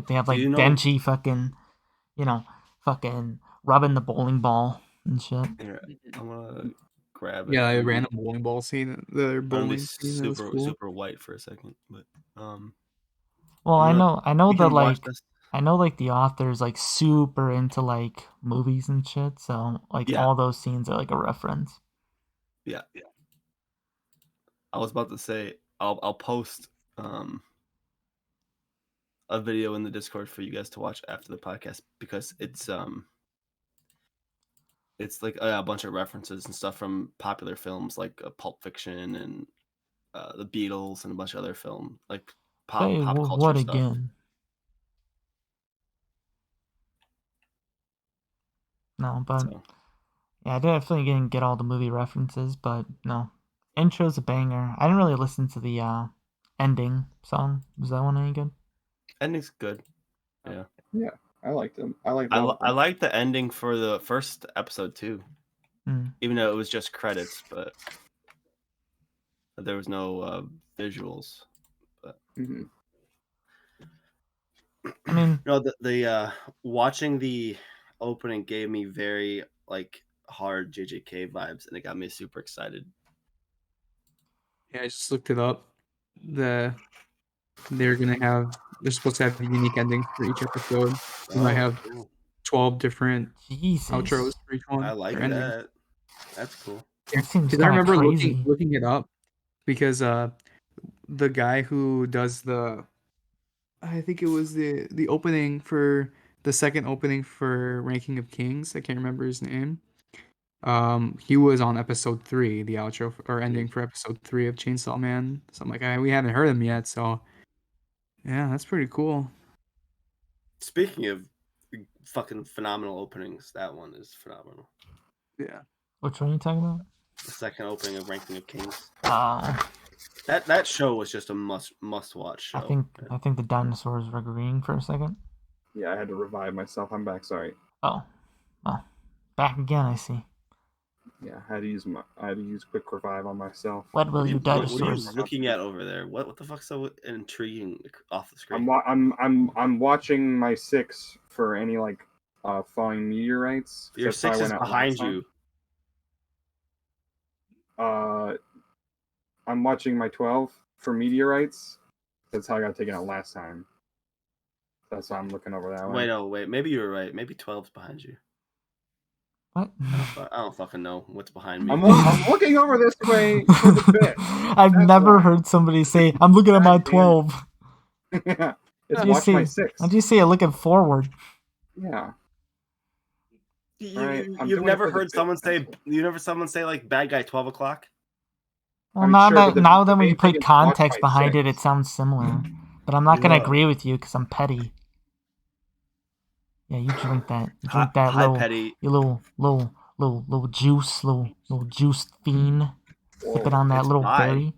A: They have Denji fucking rubbing the bowling ball and shit.
D: Here, I'm gonna grab it.
C: Yeah, I ran a bowling ball scene. The bowling scene
D: super
C: was cool.
D: super white for a second, but
A: Well, I know the author's super into movies and shit, so all those scenes are a reference.
D: Yeah. I was about to say I'll post a video in the Discord for you guys to watch after the podcast because it's a bunch of references and stuff from popular films like Pulp Fiction and the Beatles and a bunch of other film pop culture
A: what
D: stuff.
A: Again? No, but yeah, I definitely didn't get all the movie references, but no, intro's a banger. I didn't really listen to the ending song. Was that one any good?
D: Ending's good. Yeah.
B: Yeah, I liked them. I
D: liked the ending for the first episode too, even though it was just credits, but there was no visuals. But
A: I mean,
D: the watching the opening gave me very hard JJK vibes, and it got me super excited.
C: Yeah, I just looked it up. They're supposed to have unique endings for each episode. You might have 12 different outros for each one.
D: I like that. That's cool.
A: Because
C: I remember looking it up because the guy who does I think it was the opening for the second opening for Ranking of Kings. I can't remember his name. He was on episode 3, the outro or ending for episode 3 of Chainsaw Man. So I'm like, we haven't heard him yet. So yeah, that's pretty cool.
D: Speaking of fucking phenomenal openings, that one is phenomenal.
C: Yeah.
A: Which one are you talking about?
D: The second opening of Ranking of Kings.
A: That
D: show was just a must watch show.
A: I think the dinosaurs were agreeing for a second.
B: Yeah, I had to revive myself. I'm back. Sorry.
A: Oh, back again. I see.
B: Yeah, I had to use quick revive on myself.
A: What will you dinosaurs?
D: What are you looking at over there? What the fuck's so intriguing off the screen?
B: I'm watching my 6 for any falling meteorites.
D: Your 6 is behind you.
B: I'm watching my 12 for meteorites. That's how I got taken out last time. That's why I'm looking over that way.
D: Wait. Maybe you were right. Maybe 12's behind you.
A: What?
D: I don't fucking know what's behind me.
B: I'm looking over this way for the bit.
A: I've never heard somebody say, I'm looking at my 12.
B: Yeah. It's my 6.
A: Why'd you say it looking forward?
B: Yeah.
D: You've never heard someone say bad guy 12 o'clock?
A: Well, now that when you put context behind it, it sounds similar. But I'm not going to agree with you because I'm petty. Yeah, you drink that. You drink that little juice, little juice fiend. Sip it on that little berry.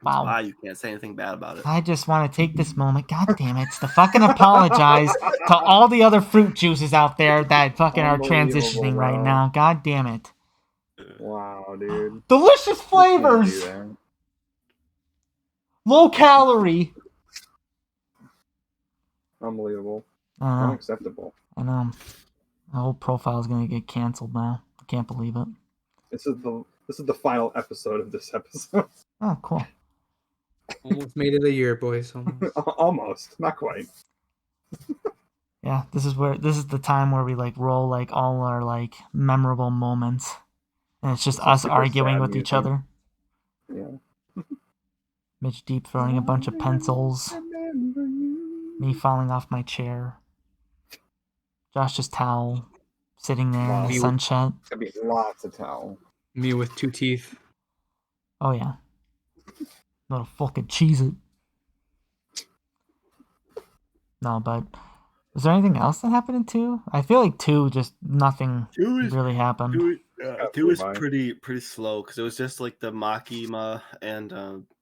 D: That's
A: Wow.
D: why you can't say anything bad about it.
A: I just want to take this moment, god damn it, to fucking apologize to all the other fruit juices out there that fucking are transitioning right
B: bro.
A: now. God damn it.
B: Wow, dude.
A: Delicious
B: You can't
A: flavors!
B: do that.
A: Low calorie!
B: Unbelievable.
A: I
B: Unacceptable.
A: know. My whole profile's gonna get canceled now. I can't believe it.
B: This is the final episode of this episode.
A: Oh, cool.
C: Almost made it a year, boys. Almost.
B: Almost. Not quite.
A: Yeah, this is the time where we like roll like all our like memorable moments. And it's just
B: Some
A: us
B: super
A: arguing
B: sad
A: with each
B: music.
A: other.
B: Yeah.
A: Mitch deep throwing a bunch of pencils. Me falling off my chair. Josh's towel sitting there in
B: Wow.
A: the sunset.
B: It's gonna be lots of towel.
C: Me with 2 teeth.
A: Oh yeah. Little fucking cheese it. No, but was there anything else that happened in 2? I feel like 2 just nothing really happened.
D: Two was pretty slow because it was just like the Makima and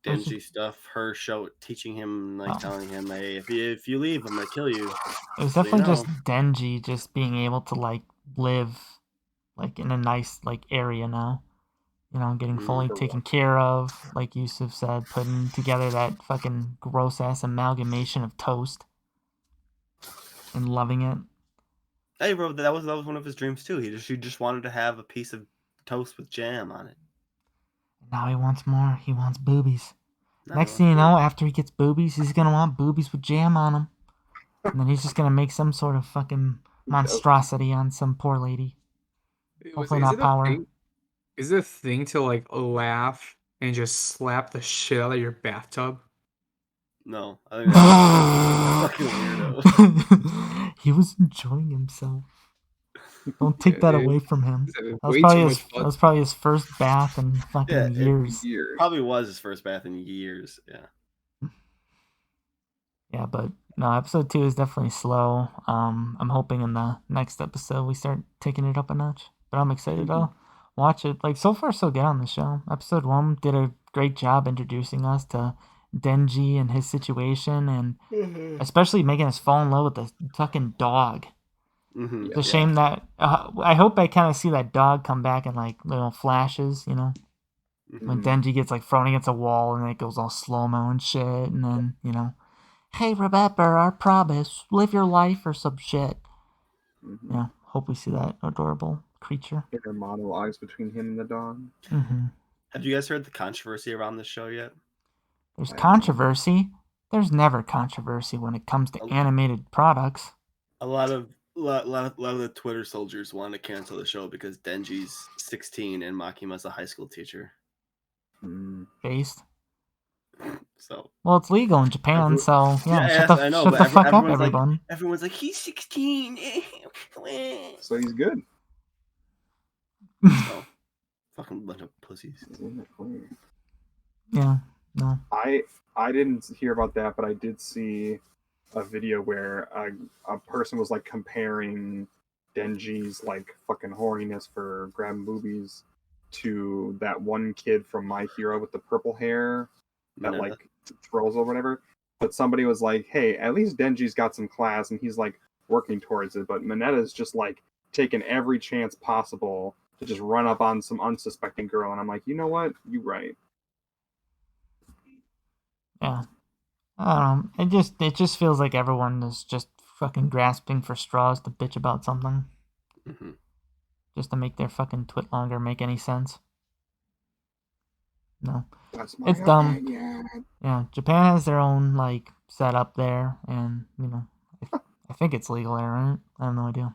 D: Denji stuff. Her teaching him, like telling him, "Hey, if you leave, I'm gonna kill you."
A: It was
D: So,
A: definitely just Denji just being able to like live like in a nice like area now. You know, getting fully taken care of, like Yusuf said, putting together that fucking gross ass amalgamation of toast and loving it.
D: Hey, bro, that was one of his dreams too. He just wanted to have a piece of toast with jam on it.
A: Now he wants more. He wants boobies.
D: No,
A: Next thing you know, after he gets boobies, he's gonna want boobies with jam on them. And then he's just gonna make some sort of fucking monstrosity on some poor lady. Hopefully not power.
C: Is it a thing to like laugh and just slap the shit out of your bathtub?
D: No, I think that's fucking weirdo.
A: He was enjoying himself. Don't take that away from him. That was probably his first bath in fucking years.
D: Probably was his first bath in years. Yeah.
A: Yeah, but no, episode 2 is definitely slow. I'm hoping in the next episode we start taking it up a notch. But I'm excited to watch it. Like, so far so good on the show. Episode 1 did a great job introducing us to Denji and his situation, and especially making us fall in love with the fucking dog. It's a shame that I hope I kind of see that dog come back in like little flashes, you know, when Denji gets like thrown against a wall and it goes all slow mo and shit, and then you know, hey, remember our promise, live your life or some shit. Yeah, hope we see that adorable creature.
B: Inner monologues between him and the dog.
D: Have you guys heard the controversy around this show yet?
A: There's controversy. There's never controversy when it comes to animated products.
D: A lot of the Twitter soldiers want to cancel the show because Denji's 16 and Makima's a high school teacher.
A: Based.
D: So.
A: Well, it's legal in Japan, so yeah. Shut the fuck up, everyone.
D: Like, everyone's like, he's 16.
B: So he's good.
D: So, fucking bunch of pussies.
A: Yeah. No.
B: I didn't hear about that, but I did see a video where a person was like comparing Denji's like fucking horniness for grabbing boobies to that one kid from My Hero with the purple hair that like throws or whatever. But somebody was like, hey, at least Denji's got some class and he's like working towards it. But Minetta's just like taking every chance possible to just run up on some unsuspecting girl. And I'm like, you know what? You're right.
A: Yeah. It just feels like everyone is just fucking grasping for straws to bitch about something. Just to make their fucking twit longer make any sense. No. It's dumb. Yeah, Japan has their own like setup there, and you know, I think it's legal there, right? I have no idea.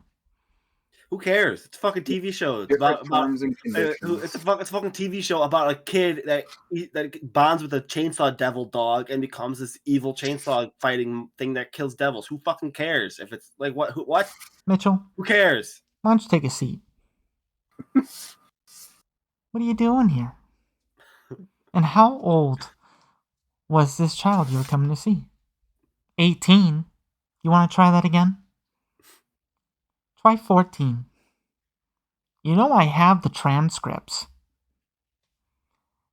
D: Who cares? It's a fucking TV show. It's about
B: terms and conditions.
D: It's a fucking TV show about a kid that bonds with a chainsaw devil dog and becomes this evil chainsaw fighting thing that kills devils. Who fucking cares? If it's like what?
A: Mitchell,
D: who cares?
A: Why don't you take a seat? What are you doing here? And how old was this child you were coming to see? 18? You want to try that again? Try 14. You know I have the transcripts.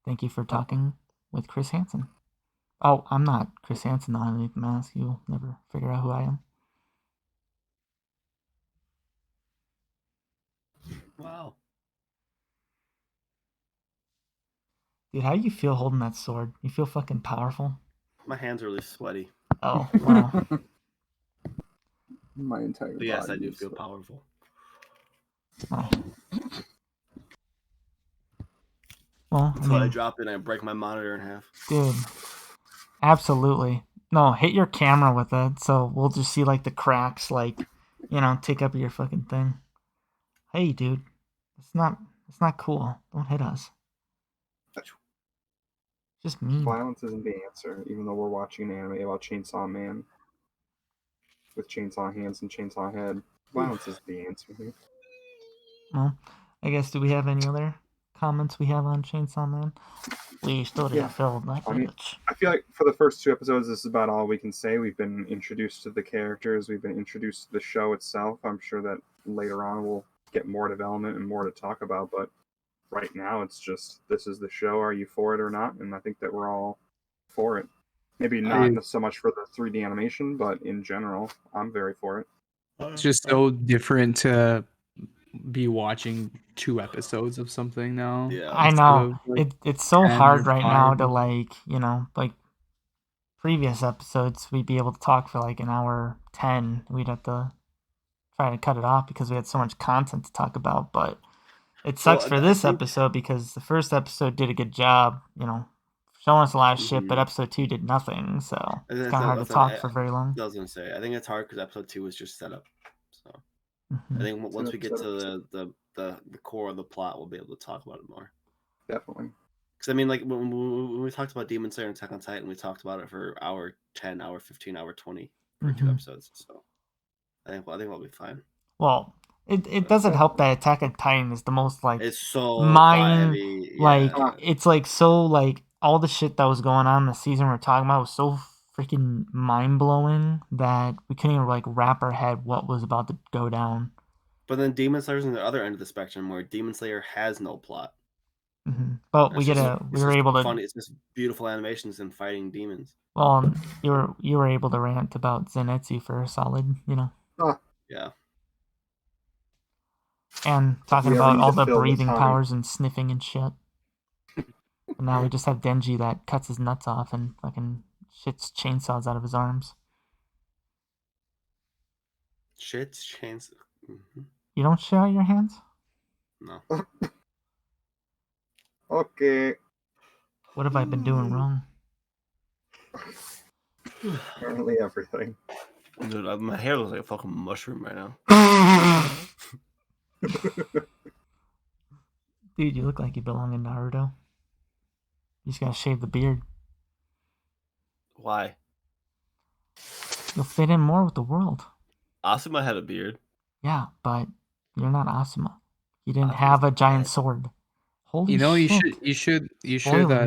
A: Thank you for talking with Chris Hansen. Oh, I'm not Chris Hansen though, underneath the mask. You'll never figure out who I am.
D: Wow.
A: Dude, how do you feel holding that sword? You feel fucking powerful?
D: My hands are really sweaty.
A: Oh, wow.
B: My entire
D: But yes,
B: body
D: I do
B: is
D: feel
B: sweaty.
D: powerful.
A: Oh. Well,
D: Until I drop it and I break my monitor in half.
A: Dude, absolutely. No, hit your camera with it, so we'll just see like the cracks, like, take up your fucking thing. Hey, dude, it's not cool. Don't hit us. Just mean.
B: Violence isn't the answer, even though we're watching an anime about Chainsaw Man with chainsaw hands and chainsaw head. Violence is the answer here.
A: Well, I guess, do we have any other comments we have on Chainsaw Man? We still didn't fill that footage.
B: I feel like for the first 2 episodes, this is about all we can say. We've been introduced to the characters. We've been introduced to the show itself. I'm sure that later on we'll get more development and more to talk about. But right now, it's just, this is the show. Are you for it or not? And I think that we're all for it. Maybe not so much for the 3D animation, but in general, I'm very for it.
C: It's just so different to be watching 2 episodes of something now.
D: Yeah.
A: I know. It's so
C: 10
A: hard
C: or
A: right
C: 5.
A: now to like previous episodes, we'd be able to talk for like an hour 10. We'd have to try to cut it off because we had so much content to talk about. But it sucks for this episode because the first episode did a good job, showing us a lot of shit, but episode 2 did nothing. So it's kind of hard to talk for very long.
D: I was gonna say, I think it's hard because episode 2 was just set up. So I think once we get to the core of the plot, we'll be able to talk about it more.
B: Definitely.
D: Because I mean, like when we talked about Demon Slayer and Attack on Titan, we talked about it for hour 10, hour 15, hour 20 for 2 episodes. So I think we'll be fine.
A: Well, it doesn't help that Attack on Titan is the most like
D: it's so
A: mind
D: heavy.
A: like it's like so like all the shit that was going on in the season we're talking about was so freaking mind blowing that we couldn't even like wrap our head what was about to go down.
D: But then Demon Slayer's on the other end of the spectrum where Demon Slayer has no plot.
A: But we were able to.
D: It's just beautiful animations and fighting demons.
A: Well, you were able to rant about Zenitsu for a solid,
D: Yeah.
A: And talking about all the breathing powers and sniffing and shit. And now we just have Denji that cuts his nuts off and fucking shits chainsaws out of his arms.
D: Shits chainsaws. Mm-hmm.
A: You don't shit out your hands?
D: No.
B: Okay.
A: What have I been doing wrong?
B: Apparently everything.
D: Dude, my hair looks like a fucking mushroom right now.
A: Dude, you look like you belong in Naruto. You just gotta shave the beard.
D: Why?
A: You'll fit in more with the world.
D: Asuma had a beard.
A: Yeah, but you're not Asuma. You didn't have a giant sword. Holy shit.
C: You should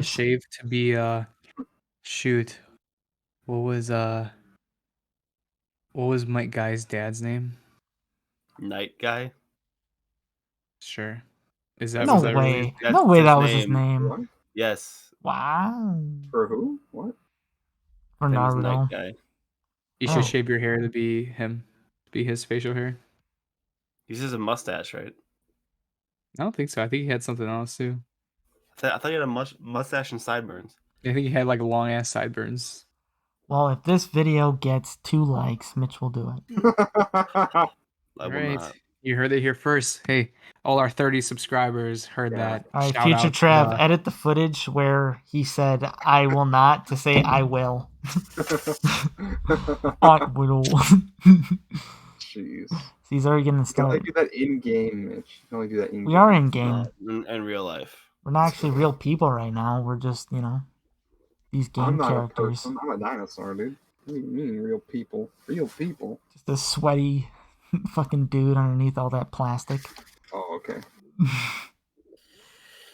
C: shave to be shoot. What was Mike Guy's dad's name?
D: Night Guy.
C: Sure. Is that
A: no
C: was that
A: way?
C: Really?
A: No way that was his name.
B: What?
D: Yes.
A: Wow.
B: For who? What?
A: For Naruto.
D: Night Guy.
C: You should shave your hair to be him, to be his facial hair.
D: He has a mustache, right?
C: I don't think so. I think he had something else too.
D: I thought he had a mustache and sideburns.
C: I think he had like long ass sideburns.
A: Well, if this video gets 2 likes, Mitch will do it.
D: I will not.
C: You heard it here first. Hey, all our 30 subscribers heard that.
A: All right, future Trev, edit the footage where he said "I will not" to say "I will." I will.
B: Jeez.
A: He's already getting started.
B: You can only do that in game, Mitch. You can only do that in game.
A: We are in game.
D: In real life.
A: We're not actually real people right now. We're just, these game characters.
B: I'm a dinosaur, dude. What do you mean, real people? Real people.
A: Just a sweaty fucking dude underneath all that plastic.
B: Oh, okay.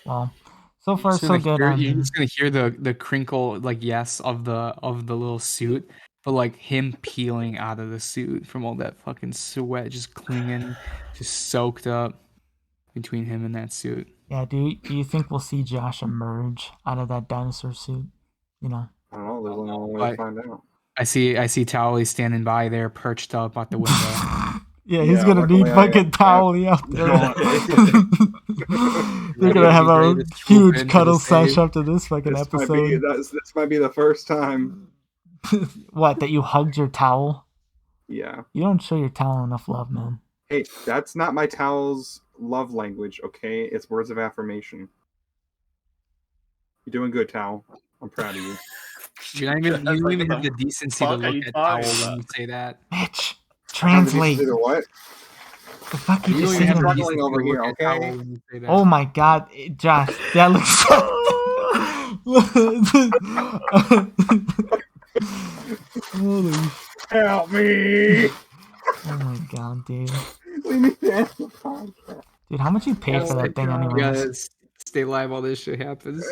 A: Well, so far so good.
C: You're just gonna hear the crinkle, like yes, of the little suit, but like him peeling out of the suit from all that fucking sweat, just clinging, just soaked up. between him and that suit.
A: Yeah, do you think we'll see Josh emerge out of that dinosaur suit? You know.
B: I don't know. There's only one way to find out.
C: I see Towley standing by there, perched up at the window.
A: Yeah, he's gonna need fucking Towley out there. They're gonna have a huge cuddle sesh after this fucking episode.
B: This might be the first time.
A: What, that you hugged your towel?
B: Yeah.
A: You don't show your towel enough love, man.
B: Hey, that's not my towel's love language, okay? It's words of affirmation. You're doing good, towel. I'm proud of you.
C: You don't even have the decency to look at towel when you say that.
A: Mitch, translate.
B: What?
A: The fuck you just
B: saying? Struggling over here, okay?
A: Oh my god, Josh, that looks so... Holy...
B: Help me!
A: Oh my god, dude.
B: We need to end the podcast.
A: Dude, how much you pay for that thing anyway?
C: Stay live while this shit happens.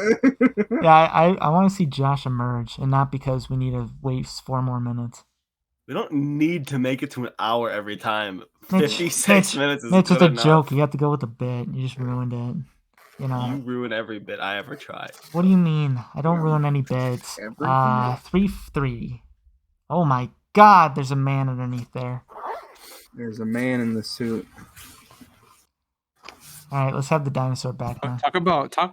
A: Yeah, I want to see Josh emerge, and not because we need to waste 4 more minutes.
D: We don't need to make it to an hour every time. 56 minutes is
A: Mitch,
D: good
A: it's a
D: enough.
A: joke. You have to go with the bit. You just ruined it. You know.
D: You ruin every bit I ever tried.
A: What do you mean? I don't ruin any bits. 3-3. Oh my god, there's a man underneath there.
B: There's a man in the suit.
A: All right, let's have the dinosaur back now.
C: Talk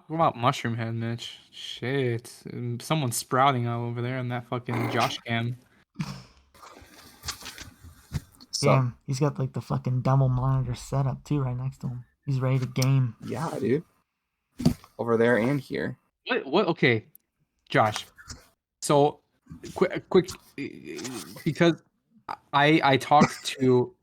C: about Mushroom Head, Mitch. Shit, someone's sprouting all over there in that fucking Josh cam.
A: Damn, he's got like the fucking double monitor setup too, right next to him. He's ready to game.
B: Yeah, dude. Over there and here.
C: What? Okay, Josh. So, quick, because I talked to.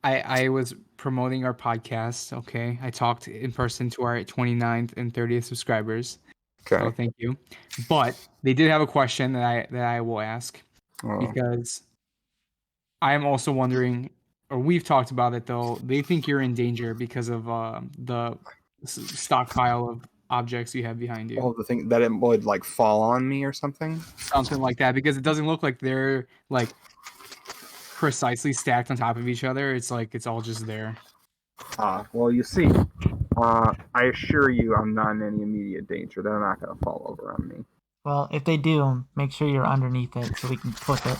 C: I was promoting our podcast, okay? I talked in person to our 29th and 30th subscribers.
B: Okay.
C: So thank you. But they did have a question that I will ask because I'm also wondering, or we've talked about it though, they think you're in danger because of the stockpile of objects you have behind you.
B: Oh, the thing that it would like fall on me or something?
C: Something like that, because it doesn't look like they're like precisely stacked on top of each other. It's like it's all just there.
B: Well, you see, I assure you I'm not in any immediate danger. They're not going to fall over on me.
A: Well, if they do, make sure you're underneath it so we can flip it.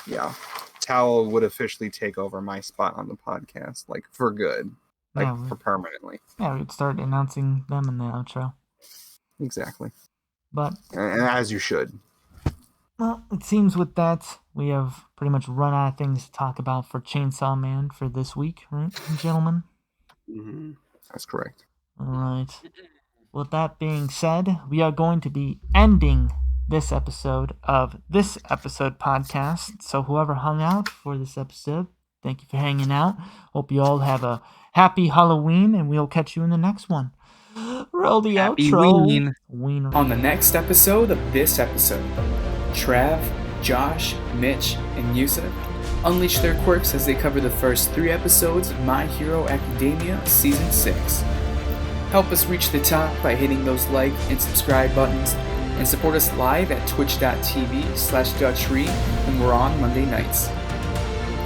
B: Yeah. Towel would officially take over my spot on the podcast, like for good. Like for permanently.
A: Yeah, we'd start announcing them in the outro.
B: Exactly.
A: But
B: and as you should.
A: Well, it seems with that, we have pretty much run out of things to talk about for Chainsaw Man for this week, right, gentlemen?
B: Mm-hmm. That's correct.
A: All right. With that being said, we are going to be ending this episode of This Episode Podcast. So whoever hung out for this episode, thank you for hanging out. Hope you all have a happy Halloween, and we'll catch you in the next one. Roll the
C: happy
A: outro.
C: Ween.
E: On the next episode of This Episode, Trav, Josh, Mitch, and Yusuf unleash their quirks as they cover the first 3 episodes of My Hero Academia Season 6. Help us reach the top by hitting those like and subscribe buttons, and support us live at twitch.tv/DutchRe when we're on Monday nights.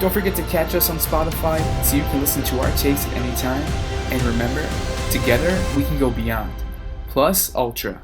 E: Don't forget to catch us on Spotify so you can listen to our takes at any time, and remember, together we can go beyond. Plus Ultra.